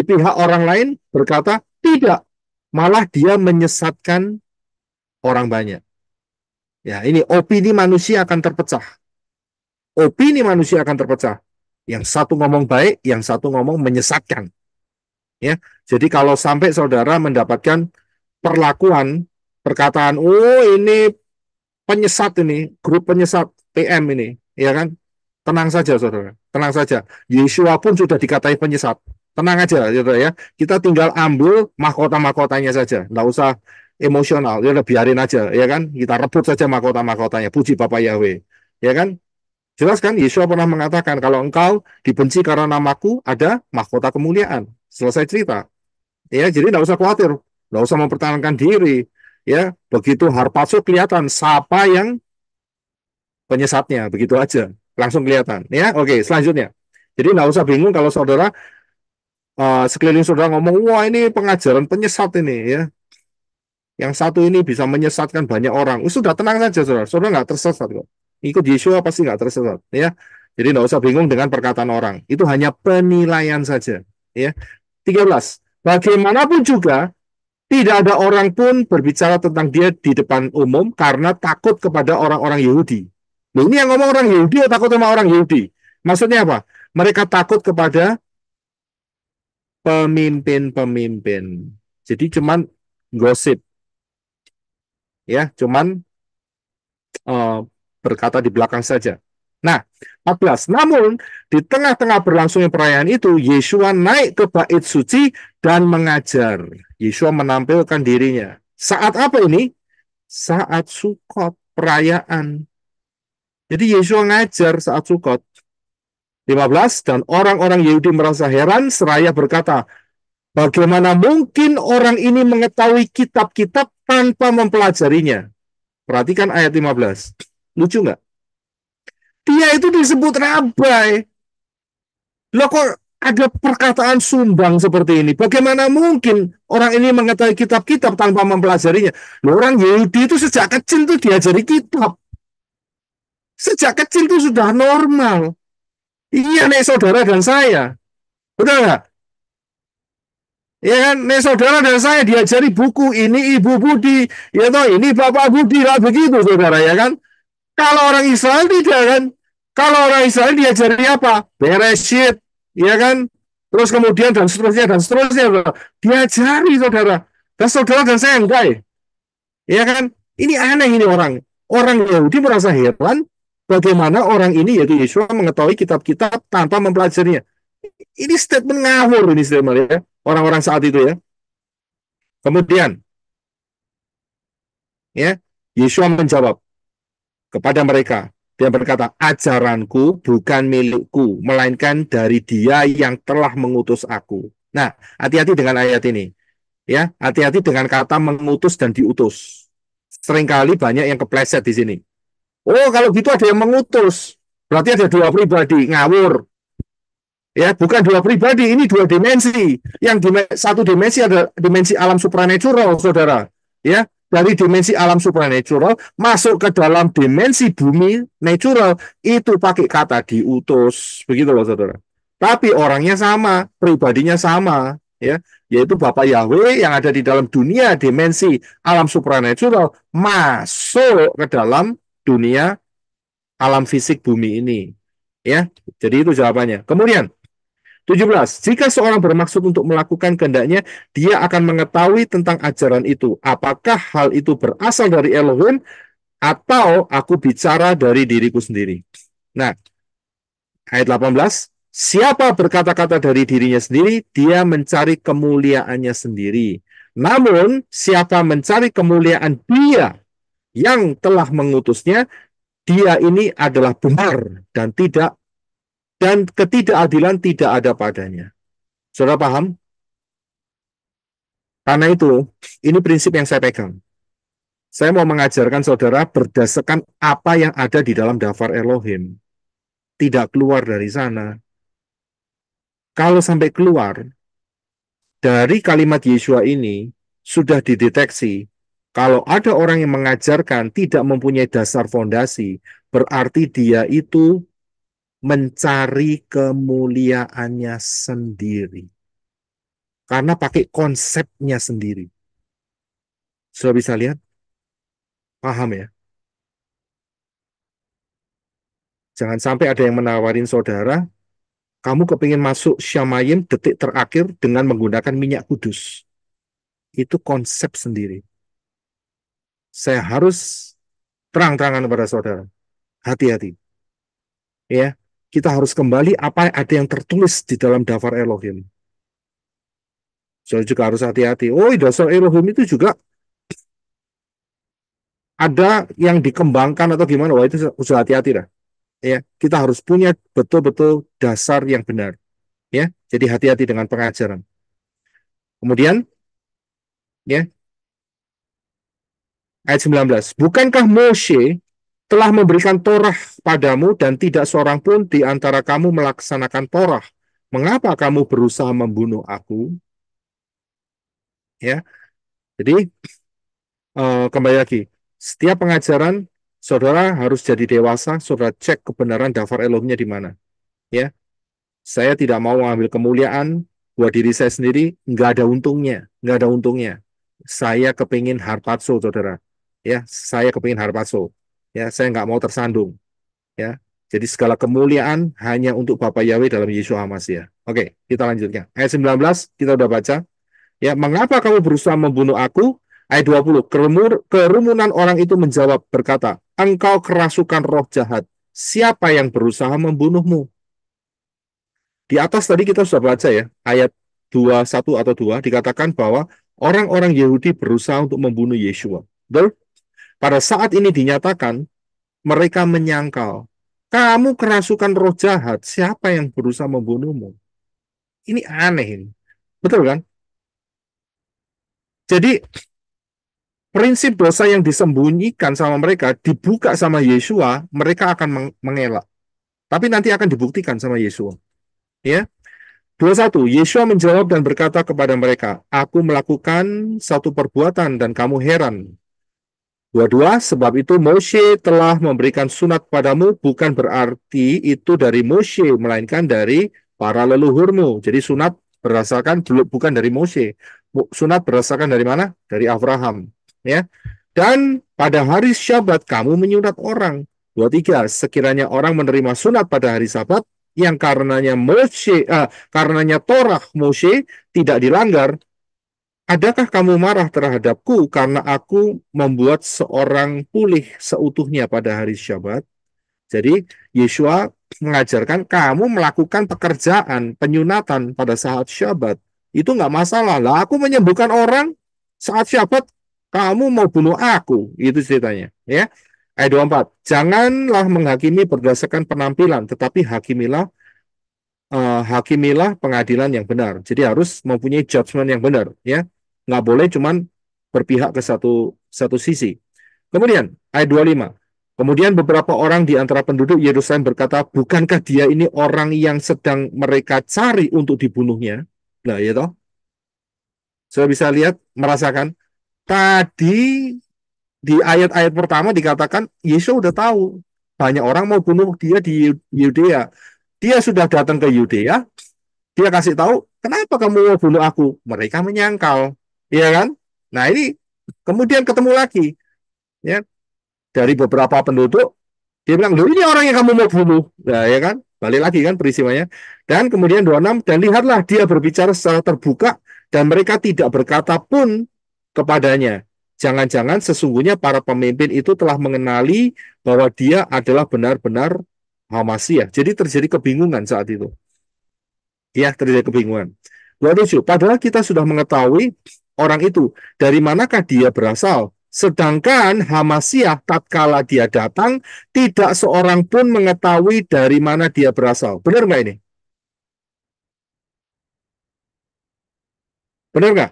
pihak orang lain berkata tidak, malah dia menyesatkan orang banyak. Ya, ini opini manusia akan terpecah. Opini manusia akan terpecah. Yang satu ngomong baik, yang satu ngomong menyesatkan. Ya, jadi kalau sampai saudara mendapatkan perlakuan, perkataan, oh ini penyesat ini, grup penyesat PM ini, ya kan? Tenang saja, saudara. Tenang saja. Yeshua pun sudah dikatai penyesat. Tenang aja, saudara ya. Kita tinggal ambil mahkota-mahkotanya saja. Nggak usah emosional. Ya udah biarin aja, ya kan? Kita rebut saja mahkota-mahkotanya. Puji Bapak Yahweh. Ya kan? Jelas kan? Yeshua pernah mengatakan, kalau engkau dibenci karena namaku, ada mahkota kemuliaan. Selesai cerita. Ya, jadi nggak usah khawatir. Nggak usah mempertahankan diri. Ya, begitu harpazo kelihatan siapa yang penyesatnya, begitu aja. Langsung kelihatan. Ya, oke, selanjutnya. Jadi nggak usah bingung kalau saudara sekeliling saudara ngomong, wah ini pengajaran penyesat ini ya. Yang satu ini bisa menyesatkan banyak orang. Sudah tenang saja saudara. Saudara nggak tersesat kok. Ikut Yeshua pasti nggak tersesat. Ya, jadi nggak usah bingung dengan perkataan orang. Itu hanya penilaian saja. Ya, 13. Bagaimanapun juga tidak ada orang pun berbicara tentang dia di depan umum karena takut kepada orang-orang Yahudi. Loh, ini yang ngomong orang Yahudi atau takut sama orang Yahudi? Maksudnya apa? Mereka takut kepada pemimpin-pemimpin. Jadi cuman gosip. Ya, cuman berkata di belakang saja. Nah, 14. Namun, di tengah-tengah berlangsungnya perayaan itu, Yeshua naik ke bait suci dan mengajar. Yeshua menampilkan dirinya. Saat apa ini? Saat Sukot, perayaan. Jadi Yeshua ngajar saat Sukot. 15. Dan orang-orang Yahudi merasa heran seraya berkata, bagaimana mungkin orang ini mengetahui kitab-kitab tanpa mempelajarinya? Perhatikan ayat 15. Lucu nggak? Dia itu disebut rabai. Loh kok ada perkataan sumbang seperti ini? Bagaimana mungkin orang ini mengetahui kitab-kitab tanpa mempelajarinya? Loh, orang Yahudi itu sejak kecil tuh diajari kitab. Sejak kecil itu sudah normal. Iya, nek saudara dan saya. Betul nggak? Ya kan, nek saudara dan saya diajari buku ini Ibu Budi, ya toh ini Bapak Budi lah begitu saudara ya kan. Kalau orang Israel tidak kan. Kalau orang Israel diajari apa? Bereshit, ya kan? Terus kemudian dan seterusnya saudara. Diajari saudara. Dan saudara dan saya enggak ya. Ya kan? Ini aneh ini orang. Orang Yahudi merasa heran bagaimana orang ini yaitu Yeshua mengetahui kitab-kitab tanpa mempelajarinya. Ini statement ngawur ini statement ya. Orang-orang saat itu ya. Kemudian ya, Yeshua menjawab kepada mereka. Dia berkata, ajaranku bukan milikku, melainkan dari Dia yang telah mengutus aku. Nah, hati-hati dengan ayat ini. Ya, hati-hati dengan kata mengutus dan diutus. Seringkali banyak yang kepleset di sini. Oh, kalau gitu ada yang mengutus. Berarti ada dua pribadi, ngawur. Ya, bukan dua pribadi, ini dua dimensi. Satu dimensi ada dimensi alam supranatural, saudara. Ya, dari dimensi alam supranatural masuk ke dalam dimensi bumi natural itu pakai kata diutus, begitu loh saudara. Tapi orangnya sama, pribadinya sama, ya, yaitu Bapak Yahweh yang ada di dalam dunia dimensi alam supranatural masuk ke dalam dunia alam fisik bumi ini, ya. Jadi itu jawabannya. Kemudian 17. Jika seorang bermaksud untuk melakukan kehendaknya, dia akan mengetahui tentang ajaran itu. Apakah hal itu berasal dari Elohim atau aku bicara dari diriku sendiri. Nah, ayat 18. Siapa berkata-kata dari dirinya sendiri, dia mencari kemuliaannya sendiri. Namun, siapa mencari kemuliaan Dia yang telah mengutusnya, Dia ini adalah benar dan ketidakadilan tidak ada padanya. Saudara paham? Karena itu, ini prinsip yang saya pegang. Saya mau mengajarkan saudara berdasarkan apa yang ada di dalam daftar Elohim. Tidak keluar dari sana. Kalau sampai keluar, dari kalimat Yeshua ini, sudah dideteksi, kalau ada orang yang mengajarkan tidak mempunyai dasar fondasi, berarti dia itu mencari kemuliaannya sendiri. Karena pakai konsepnya sendiri. Sudah bisa lihat? Paham ya? Jangan sampai ada yang menawarin saudara, kamu kepingin masuk Syamayim detik terakhir dengan menggunakan minyak kudus. Itu konsep sendiri. Saya harus terang-terangan kepada saudara. Hati-hati. Ya, kita harus kembali apa ada yang tertulis di dalam daftar Elohim. Saudara juga harus hati-hati. Oh, dasar Elohim itu juga ada yang dikembangkan atau gimana? Wah, itu usah hati-hati lah. Ya, kita harus punya betul-betul dasar yang benar. Ya, jadi hati-hati dengan pengajaran. Kemudian, ya, ayat 19. Bukankah Moshe telah memberikan Torah padamu dan tidak seorang pun di antara kamu melaksanakan Torah? Mengapa kamu berusaha membunuh aku? Ya, jadi kembali lagi, setiap pengajaran saudara harus jadi dewasa, saudara cek kebenaran daftar Elohimnya di mana. Ya, saya tidak mau mengambil kemuliaan buat diri saya sendiri, nggak ada untungnya, nggak ada untungnya. Saya kepingin harpazo, saudara. Ya, saya kepingin harpazo. Ya, saya nggak mau tersandung. Ya, jadi segala kemuliaan hanya untuk Bapa Yahweh dalam Yeshua HaMashiach. Oke, kita lanjutkan. Ayat 19 kita udah baca. Ya, mengapa kamu berusaha membunuh aku? Ayat 20, kerumunan orang itu menjawab berkata, engkau kerasukan roh jahat. Siapa yang berusaha membunuhmu? Di atas tadi kita sudah baca ya, ayat 21 atau 2 dikatakan bahwa orang-orang Yahudi berusaha untuk membunuh Yeshua. Betul? Pada saat ini dinyatakan, mereka menyangkal, kamu kerasukan roh jahat, siapa yang berusaha membunuhmu? Ini aneh ini. Betul kan? Jadi, prinsip dosa yang disembunyikan sama mereka, dibuka sama Yeshua, mereka akan mengelak. Tapi nanti akan dibuktikan sama Yeshua. Ya, 21, Yeshua menjawab dan berkata kepada mereka, aku melakukan satu perbuatan dan kamu heran. 22, sebab itu Moshe telah memberikan sunat padamu, bukan berarti itu dari Moshe, melainkan dari para leluhurmu. Jadi sunat berdasarkan, bukan dari Moshe. Sunat berdasarkan dari mana? Dari Abraham. Ya. Dan pada hari Syabat kamu menyunat orang. 23, sekiranya orang menerima sunat pada hari Sabat, yang karenanya Torah Moshe tidak dilanggar, adakah kamu marah terhadapku karena aku membuat seorang pulih seutuhnya pada hari Syabat? Jadi Yeshua mengajarkan kamu melakukan pekerjaan penyunatan pada saat Syabat itu nggak masalah lah. Aku menyembuhkan orang saat Syabat, kamu mau bunuh aku, itu ceritanya. Ya. Ayat 24, janganlah menghakimi berdasarkan penampilan, tetapi hakimilah pengadilan yang benar. Jadi harus mempunyai judgment yang benar, ya. Nggak boleh cuman berpihak ke satu sisi. Kemudian ayat 25. Kemudian beberapa orang di antara penduduk Yerusalem berkata, bukankah dia ini orang yang sedang mereka cari untuk dibunuhnya? Nah, ya toh. Saya bisa lihat, merasakan tadi di ayat-ayat pertama dikatakan Yesus udah tahu banyak orang mau bunuh dia di Yudea. Dia sudah datang ke Yudea, dia kasih tahu, kenapa kamu mau bunuh aku? Mereka menyangkal, ya kan? Nah ini kemudian ketemu lagi, ya, dari beberapa penduduk, dia bilang, loh ini orang yang kamu mau bunuh, nah, ya kan? Balik lagi kan peristiwanya. Dan kemudian 26, dan lihatlah dia berbicara secara terbuka dan mereka tidak berkata pun kepadanya. Jangan-jangan sesungguhnya para pemimpin itu telah mengenali bahwa dia adalah benar-benar Hamasiah. Jadi terjadi kebingungan saat itu. Ya, terjadi kebingungan. 27, padahal kita sudah mengetahui orang itu, dari manakah dia berasal? Sedangkan Hamasyah tatkala dia datang, tidak seorang pun mengetahui dari mana dia berasal. Benar nggak ini? Benar nggak?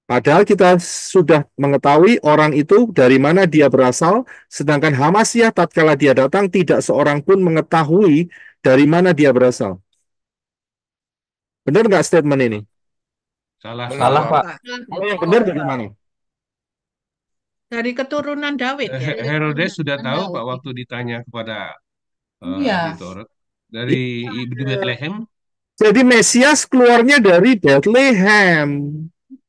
Padahal kita sudah mengetahui orang itu dari mana dia berasal, sedangkan Hamasyah tatkala dia datang, tidak seorang pun mengetahui dari mana dia berasal. Benar nggak statement ini? Salah. Salah, Pak. Kalau yang benar bagaimana? Dari keturunan Daud ya. Herodes sudah tahu Pak waktu ditanya kepada Iya. di Taurat dari di Bethlehem. Jadi Mesias keluarnya dari Bethlehem.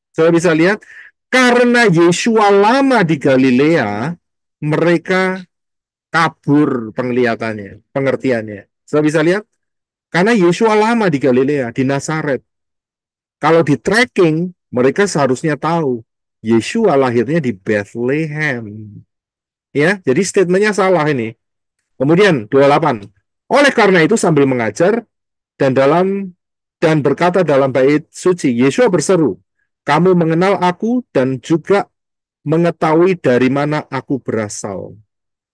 Saya bisa lihat, karena Yesua lama di Galilea, mereka kabur penglihatannya, pengertiannya. Saya bisa lihat, karena Yesua lama di Galilea, di Nazaret. Kalau di tracking, mereka seharusnya tahu Yesua lahirnya di Bethlehem. Ya, jadi statementnya salah ini. Kemudian 28. Oleh karena itu sambil mengajar dan berkata dalam bait suci, Yesua berseru, kamu mengenal aku dan juga mengetahui dari mana aku berasal.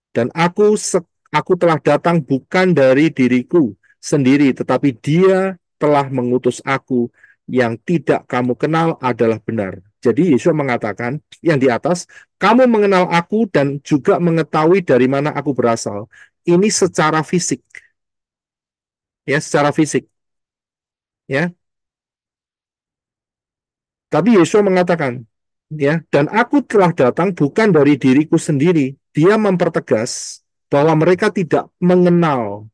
Dan aku telah datang bukan dari diriku sendiri, tetapi Dia telah mengutus aku. Yang tidak kamu kenal adalah benar. Jadi Yesus mengatakan yang di atas, kamu mengenal aku dan juga mengetahui dari mana aku berasal. Ini secara fisik. Ya, secara fisik. Ya. Tapi Yesus mengatakan, ya, dan aku telah datang bukan dari diriku sendiri. Dia mempertegas bahwa mereka tidak mengenal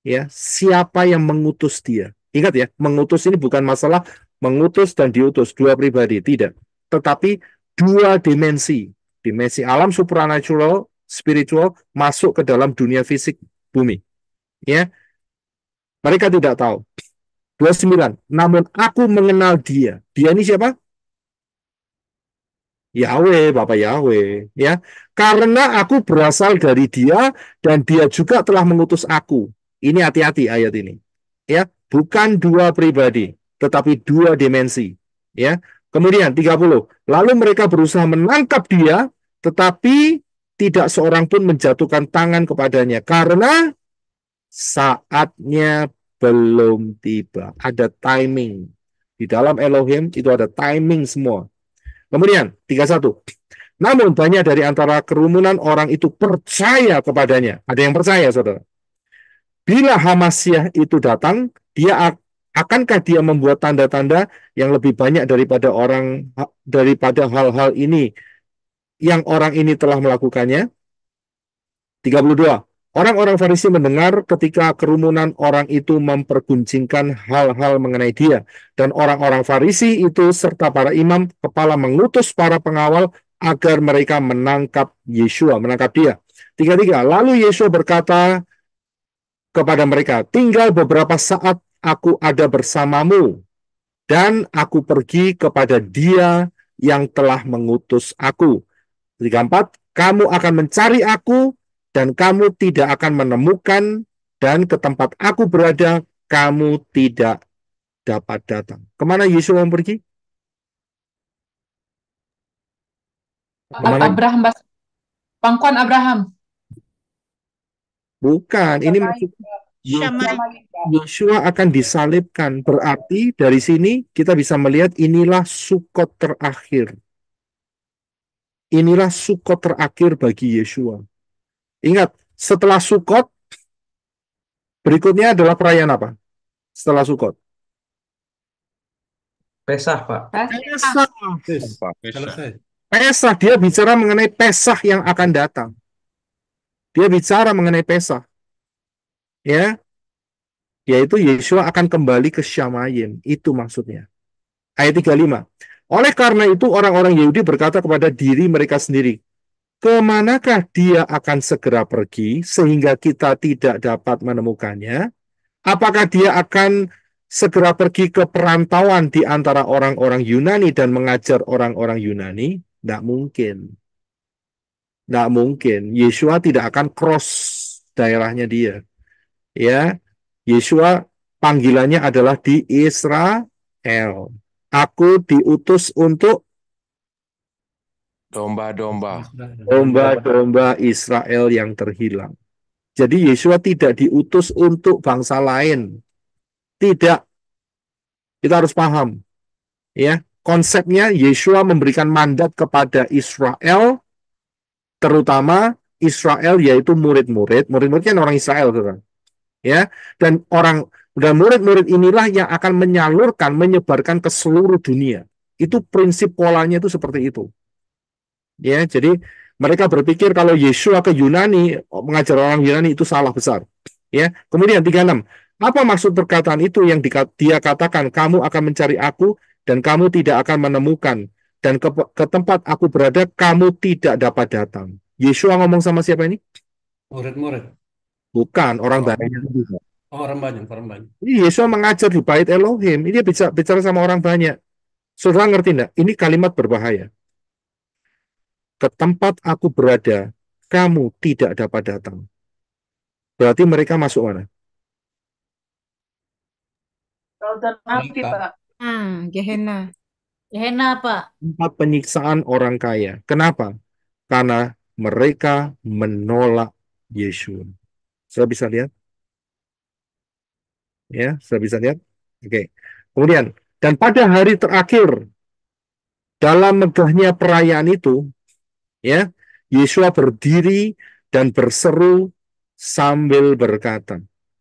ya siapa yang mengutus dia. Ingat ya, mengutus ini bukan masalah mengutus dan diutus, dua pribadi, tidak. Tetapi dua dimensi. Dimensi alam supranatural, spiritual, masuk ke dalam dunia fisik bumi. Ya, mereka tidak tahu. 29. Namun aku mengenal dia. Dia ini siapa? Yahweh, Bapak Yahweh, ya. Karena aku berasal dari Dia dan Dia juga telah mengutus aku. Ini hati-hati ayat ini. Ya, bukan dua pribadi, tetapi dua dimensi, ya. Kemudian 30. Lalu mereka berusaha menangkap Dia, tetapi tidak seorang pun menjatuhkan tangan kepadanya karena saatnya belum tiba. Ada timing. Di dalam Elohim itu ada timing semua. Kemudian 31. Namun banyak dari antara kerumunan orang itu percaya kepadanya. Ada yang percaya, saudara. Bila Hamasyah itu datang, akankah dia membuat tanda-tanda yang lebih banyak daripada hal-hal ini yang orang ini telah melakukannya? 32. Orang-orang Farisi mendengar ketika kerumunan orang itu memperguncingkan hal-hal mengenai dia. Dan orang-orang Farisi itu serta para imam kepala mengutus para pengawal agar mereka menangkap Yesua, menangkap dia. 33. Lalu Yesua berkata kepada mereka, tinggal beberapa saat aku ada bersamamu, dan aku pergi kepada Dia yang telah mengutus aku. 34. Kamu akan mencari aku, dan kamu tidak akan menemukan, dan ke tempat aku berada, kamu tidak dapat datang. Kemana Yesus mau pergi? Kemana? Abraham, pangkuan Abraham. Bukan, ini maksud Yesua akan disalibkan. Berarti dari sini kita bisa melihat inilah Sukot terakhir. Inilah Sukot terakhir bagi Yesua. Ingat, setelah Sukot, berikutnya adalah perayaan apa? Setelah Sukot. Pesah, Pak. Pesah, dia bicara mengenai Pesah yang akan datang. Dia bicara mengenai Pesah. Ya, yaitu Yesua akan kembali ke Syamayim. Itu maksudnya. Ayat 35. Oleh karena itu orang-orang Yahudi berkata kepada diri mereka sendiri, kemanakah dia akan segera pergi sehingga kita tidak dapat menemukannya? Apakah dia akan segera pergi ke perantauan di antara orang-orang Yunani dan mengajar orang-orang Yunani? Tidak mungkin. Tidak mungkin. Yesua tidak akan cross daerahnya dia. Ya, Yesua panggilannya adalah di Israel, Aku diutus untuk Domba-domba. domba-domba Israel yang terhilang. Jadi Yesua tidak diutus untuk bangsa lain. Tidak. Kita harus paham. Ya, konsepnya Yesua memberikan mandat kepada Israel, terutama Israel yaitu murid-murid. Murid-murid kan orang Israel, saudara. Ya, dan murid-murid inilah yang akan menyalurkan, menyebarkan ke seluruh dunia. Itu prinsip polanya itu seperti itu. Ya, jadi mereka berpikir kalau Yesua ke Yunani, mengajar orang Yunani itu salah besar. Ya, kemudian 36. Apa maksud perkataan itu yang dia katakan, kamu akan mencari aku dan kamu tidak akan menemukan, dan ke tempat aku berada kamu tidak dapat datang. Yesua ngomong sama siapa ini? Murid-murid. Bukan, orang banyak. Oh, orang banyak. Ini Yesua mengajar di Bait Elohim. Ini bicara sama orang banyak. Saudara ngerti enggak? Ini kalimat berbahaya. Ke tempat aku berada, kamu tidak dapat datang. Berarti mereka masuk mana? Lautan api, Pak. Gehenna. Gehenna, Pak. Tempat penyiksaan orang kaya. Kenapa? Karena mereka menolak Yesua. Saya bisa lihat? Ya, saya bisa lihat? Oke. Kemudian, dan pada hari terakhir, dalam megahnya perayaan itu, ya, Yesua berdiri dan berseru sambil berkata,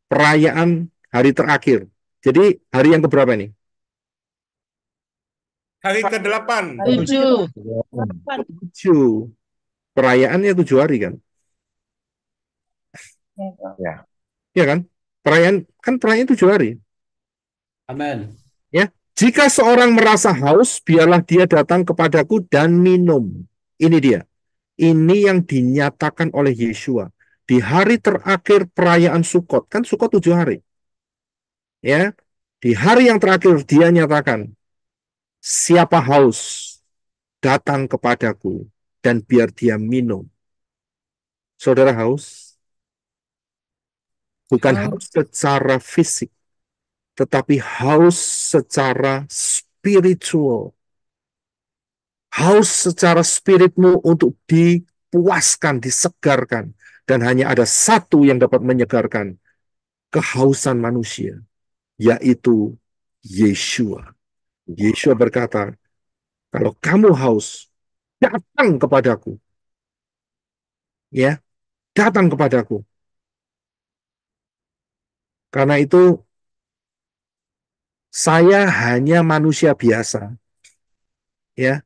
perayaan hari terakhir. Jadi hari yang keberapa ini? Hari ke-8. 7. 7. Perayaannya 7 hari kan? Ya. Ya kan? Perayaan 7 hari. Amin. Ya, jika seorang merasa haus, biarlah dia datang kepadaku dan minum. Ini dia. Ini yang dinyatakan oleh Yesua di hari terakhir perayaan Sukot. Kan Sukot 7 hari. Ya, di hari yang terakhir dia nyatakan, siapa haus, datang kepadaku dan biar dia minum. Saudara haus? Bukan haus secara fisik, tetapi haus secara spiritual. Haus secara spiritmu untuk dipuaskan, disegarkan. Dan hanya ada satu yang dapat menyegarkan kehausan manusia, yaitu Yesua. Yesua berkata, kalau kamu haus, datang kepadaku. Ya, datang kepadaku. Karena itu, saya hanya manusia biasa, ya,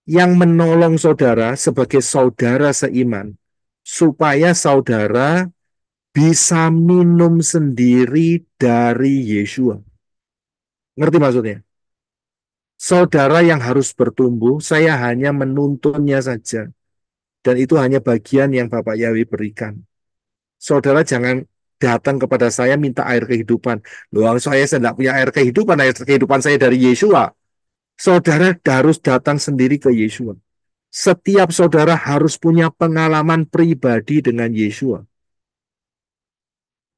yang menolong saudara sebagai saudara seiman, supaya saudara bisa minum sendiri dari Yesua. Ngerti maksudnya? Saudara yang harus bertumbuh, saya hanya menuntunnya saja. Dan itu hanya bagian yang Bapak Yahweh berikan. Saudara jangan datang kepada saya minta air kehidupan. Loh, saya tidak punya air kehidupan saya dari Yesua. Saudara harus datang sendiri ke Yesua. Setiap saudara harus punya pengalaman pribadi dengan Yesua.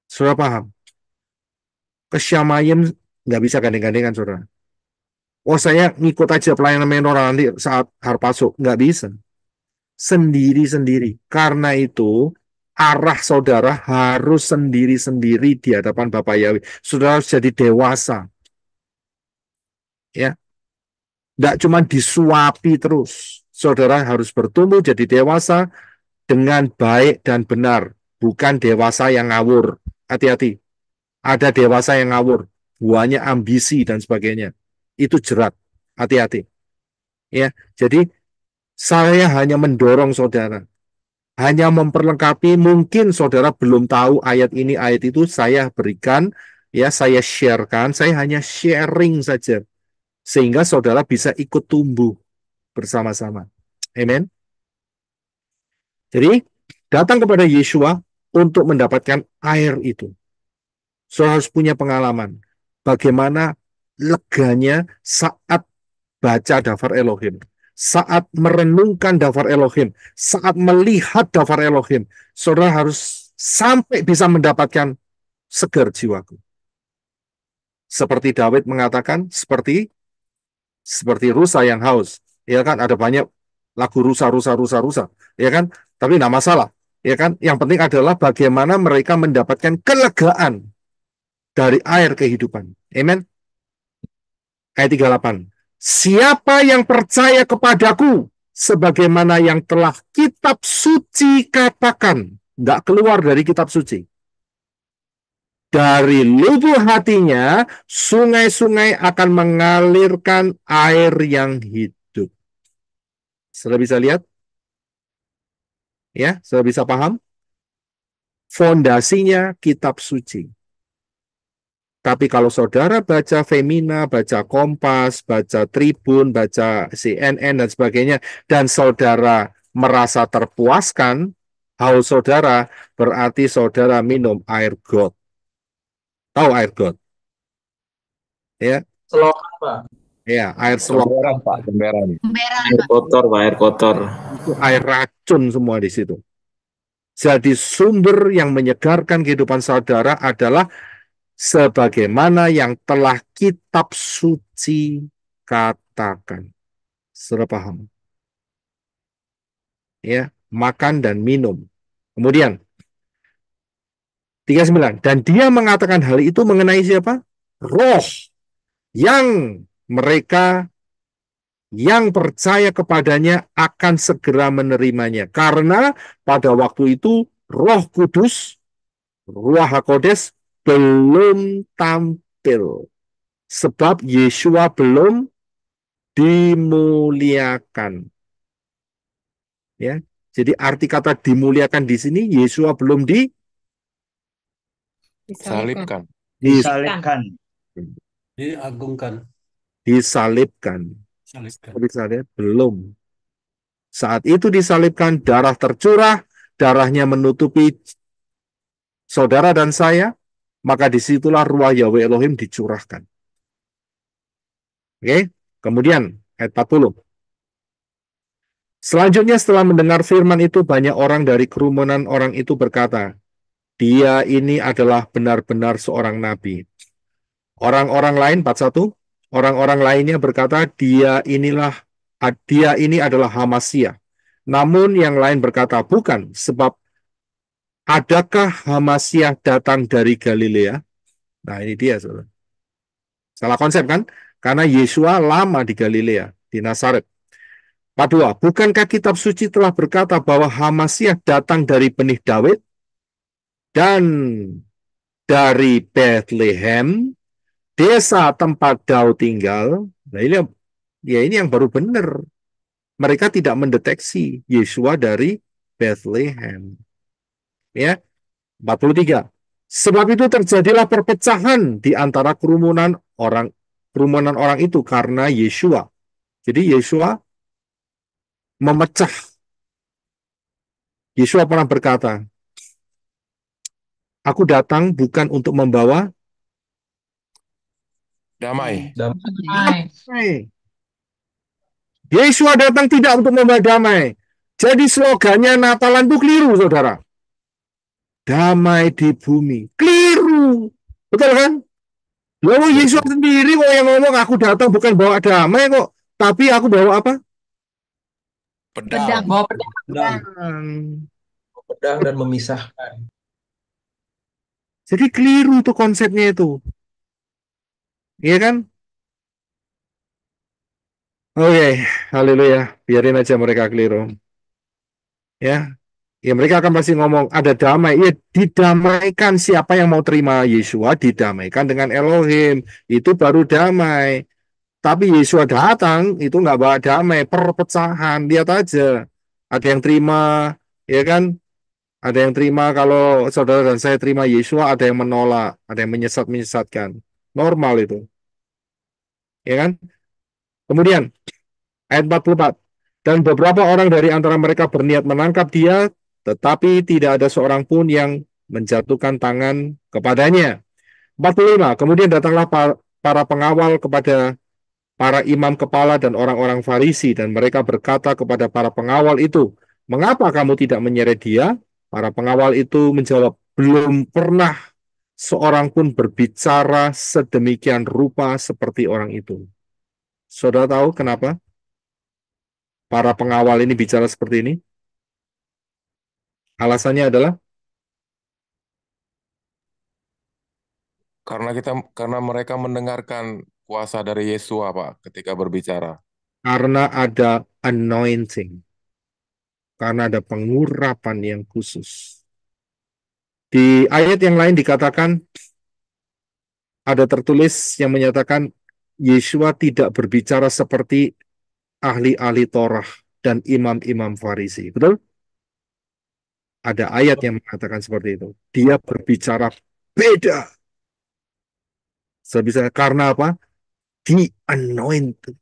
Saudara paham? Kesyamayim nggak bisa gandeng-gandengan, saudara. Oh, saya ngikut aja pelayanan menora nanti saat harpaso. Nggak bisa. Sendiri-sendiri. Karena itu, arah saudara harus sendiri-sendiri di hadapan Bapak Yahweh. Saudara harus jadi dewasa. Ya. Nggak cuma disuapi terus. Saudara harus bertumbuh jadi dewasa dengan baik dan benar. Bukan dewasa yang ngawur. Hati-hati. Ada dewasa yang ngawur. Buahnya ambisi dan sebagainya. Itu jerat. Hati-hati. Ya. Jadi, saya hanya mendorong saudara. Hanya memperlengkapi, mungkin saudara belum tahu ayat ini, ayat itu, saya berikan, ya saya sharekan, saya hanya sharing saja. Sehingga saudara bisa ikut tumbuh bersama-sama. Amen. Jadi, datang kepada Yesua untuk mendapatkan air itu. Saudara harus punya pengalaman. Bagaimana leganya saat baca daftar Elohim. Saat merenungkan daftar Elohim, saat melihat daftar Elohim, saudara harus sampai bisa mendapatkan segar jiwaku. Seperti Daud mengatakan, seperti rusa yang haus. Ya kan, ada banyak lagu rusa, ya kan? Tapi nggak masalah, ya kan? Yang penting adalah bagaimana mereka mendapatkan kelegaan dari air kehidupan. Amen. Ayat 38. Siapa yang percaya kepadaku, sebagaimana yang telah kitab suci katakan, nggak keluar dari kitab suci. Dari lubuk hatinya, sungai-sungai akan mengalirkan air yang hidup. Sudah bisa lihat? Ya, sudah bisa paham? Fondasinya kitab suci. Tapi kalau saudara baca Femina, baca Kompas, baca Tribun, baca CNN, dan sebagainya, dan saudara merasa terpuaskan, haus saudara, berarti saudara minum air got. Tahu air got? Ya, Selokan, Pak. ya, air selokan. Semberan, Pak, semberan. Air kotor, Pak, air kotor. Itu air racun semua di situ. Jadi sumber yang menyegarkan kehidupan saudara adalah sebagaimana yang telah kitab suci katakan. Sudah paham? Ya, makan dan minum. Kemudian 39. Dan dia mengatakan hal itu mengenai siapa? Roh yang mereka yang percaya kepadanya akan segera menerimanya. Karena pada waktu itu Roh Kudus, Ruach HaKodes belum tampil. Sebab Yesua belum dimuliakan. Ya, jadi arti kata dimuliakan di sini, Yesua belum Salibkan. Disalibkan. Diagungkan. disalibkan. Salibkan. Bisa lihat, belum. Saat itu disalibkan, darah tercurah, darahnya menutupi saudara dan saya, maka disitulah ruah Yahweh Elohim dicurahkan. Oke, kemudian ayat 40. Selanjutnya setelah mendengar firman itu, banyak orang dari kerumunan orang itu berkata, dia ini adalah benar-benar seorang nabi. Orang-orang lain, 41, orang-orang lainnya berkata, dia ini adalah Hamasia. Namun yang lain berkata, bukan, sebab adakah Hamasia datang dari Galilea? Nah, ini dia, saudara. Salah konsep kan? Karena Yesua lama di Galilea, di Nazaret. 42. Bukankah kitab suci telah berkata bahwa Hamasia datang dari benih Daud dan dari Bethlehem, desa tempat Daud tinggal? Nah, ini yang baru benar. Mereka tidak mendeteksi Yesua dari Bethlehem. Ya, 43. Sebab itu terjadilah perpecahan di antara kerumunan orang itu karena Yesua. Jadi Yesua memecah. Yesua pernah berkata, aku datang bukan untuk membawa Damai. damai. Yesua datang tidak untuk membawa damai. Jadi slogannya Natalan itu keliru, saudara. Damai di bumi. Keliru. Betul kan? Lalu Yesus sendiri kok yang ngomong, aku datang bukan bawa damai kok. Tapi aku bawa apa? Pedang. Bawa pedang. Pedang dan memisahkan. Jadi keliru tuh konsepnya itu. Iya kan? Oke, haleluya. Biarin aja mereka keliru. Ya, mereka akan pasti ngomong ada damai. Ya, didamaikan. Siapa yang mau terima Yesua didamaikan dengan Elohim. Itu baru damai. Tapi Yesua datang itu nggak bawa damai, perpecahan. Lihat aja. Ada yang terima, ya kan? Ada yang terima kalau saudara dan saya terima Yesua, ada yang menolak, ada yang menyesatkan. Normal itu. Ya kan? Kemudian ayat 44. Dan beberapa orang dari antara mereka berniat menangkap dia, tetapi tidak ada seorang pun yang menjatuhkan tangan kepadanya. 45. Kemudian datanglah para pengawal kepada para imam kepala dan orang-orang Farisi, dan mereka berkata kepada para pengawal itu, mengapa kamu tidak menyeret dia? Para pengawal itu menjawab, belum pernah seorang pun berbicara sedemikian rupa seperti orang itu. Saudara tahu kenapa para pengawal ini bicara seperti ini? Alasannya adalah Karena mereka mendengarkan kuasa dari Yesua, Pak, ketika berbicara. karena ada anointing, karena ada pengurapan yang khusus. Di ayat yang lain dikatakan, ada tertulis yang menyatakan Yesua tidak berbicara seperti ahli-ahli Torah dan imam-imam Farisi. Betul? Ada ayat yang mengatakan seperti itu. Dia berbicara beda. Sebisa karena apa? Di anointed.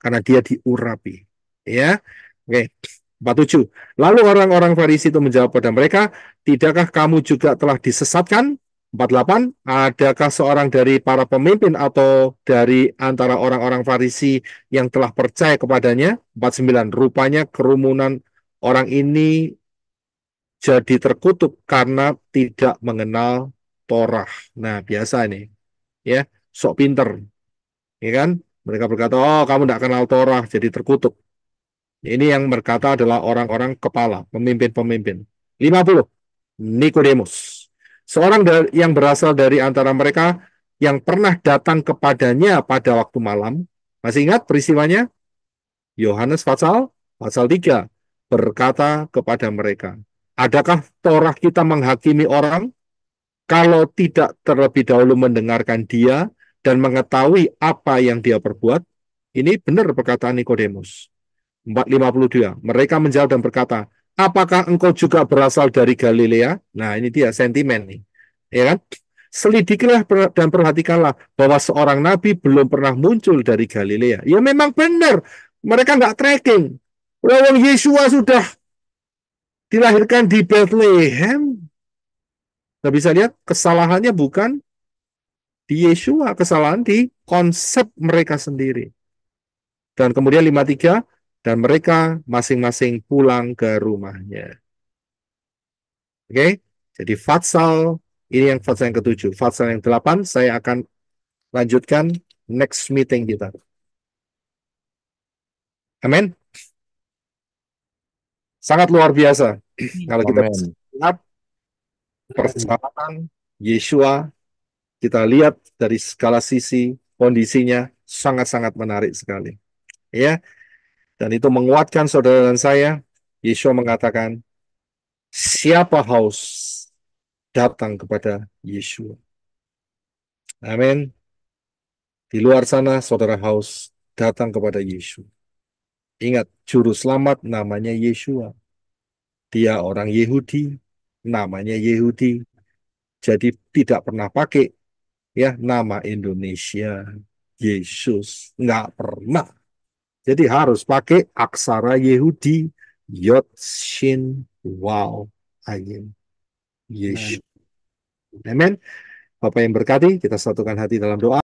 Karena dia diurapi. Ya. Oke. 47. Lalu orang-orang Farisi itu menjawab pada mereka, tidakkah kamu juga telah disesatkan? 48. Adakah seorang dari para pemimpin atau dari antara orang-orang Farisi yang telah percaya kepadanya? 49. Rupanya kerumunan orang ini jadi terkutuk karena tidak mengenal Torah. Nah, biasa ini. Ya, sok pinter. Ya kan? Mereka berkata, oh kamu tidak kenal Torah, jadi terkutuk. Ini yang berkata adalah orang-orang kepala, pemimpin-pemimpin. 50. Nikodemus. Seorang yang berasal dari antara mereka yang pernah datang kepadanya pada waktu malam. Masih ingat peristiwanya? Yohanes pasal 3 berkata kepada mereka, adakah Torah kita menghakimi orang kalau tidak terlebih dahulu mendengarkan dia dan mengetahui apa yang dia perbuat? Ini benar perkataan Nikodemus. 452. Mereka menjawab dan berkata, apakah engkau juga berasal dari Galilea? Nah, ini dia sentimen nih. Ya kan? Selidikilah dan perhatikanlah bahwa seorang nabi belum pernah muncul dari Galilea. Ya memang benar. Mereka nggak tracking. Orang Yesua sudah dilahirkan di Bethlehem. Nggak bisa lihat, kesalahannya bukan di Yesua, kesalahan di konsep mereka sendiri. Dan kemudian 53, dan mereka masing-masing pulang ke rumahnya. Oke, jadi Fatsal, ini yang Fatsal yang ke-7. Fatsal yang ke-8, saya akan lanjutkan next meeting kita. Amin. Sangat luar biasa. Kalau kita bisa lihat perjalanan Yesua, kita lihat dari segala sisi, kondisinya sangat-sangat menarik sekali. Ya, dan itu menguatkan saudara dan saya. Yesua mengatakan, siapa haus datang kepada Yesua. Amin. Di luar sana saudara haus datang kepada Yesus. Ingat, juru selamat namanya Yesua. Dia orang Yahudi, namanya Yehudi. Jadi tidak pernah pakai ya nama Indonesia. Yesus nggak pernah. Jadi harus pakai aksara Yehudi, Yod, Shin, Waw, Ayin. Yesus. Amin. Bapak yang berkati, kita satukan hati dalam doa.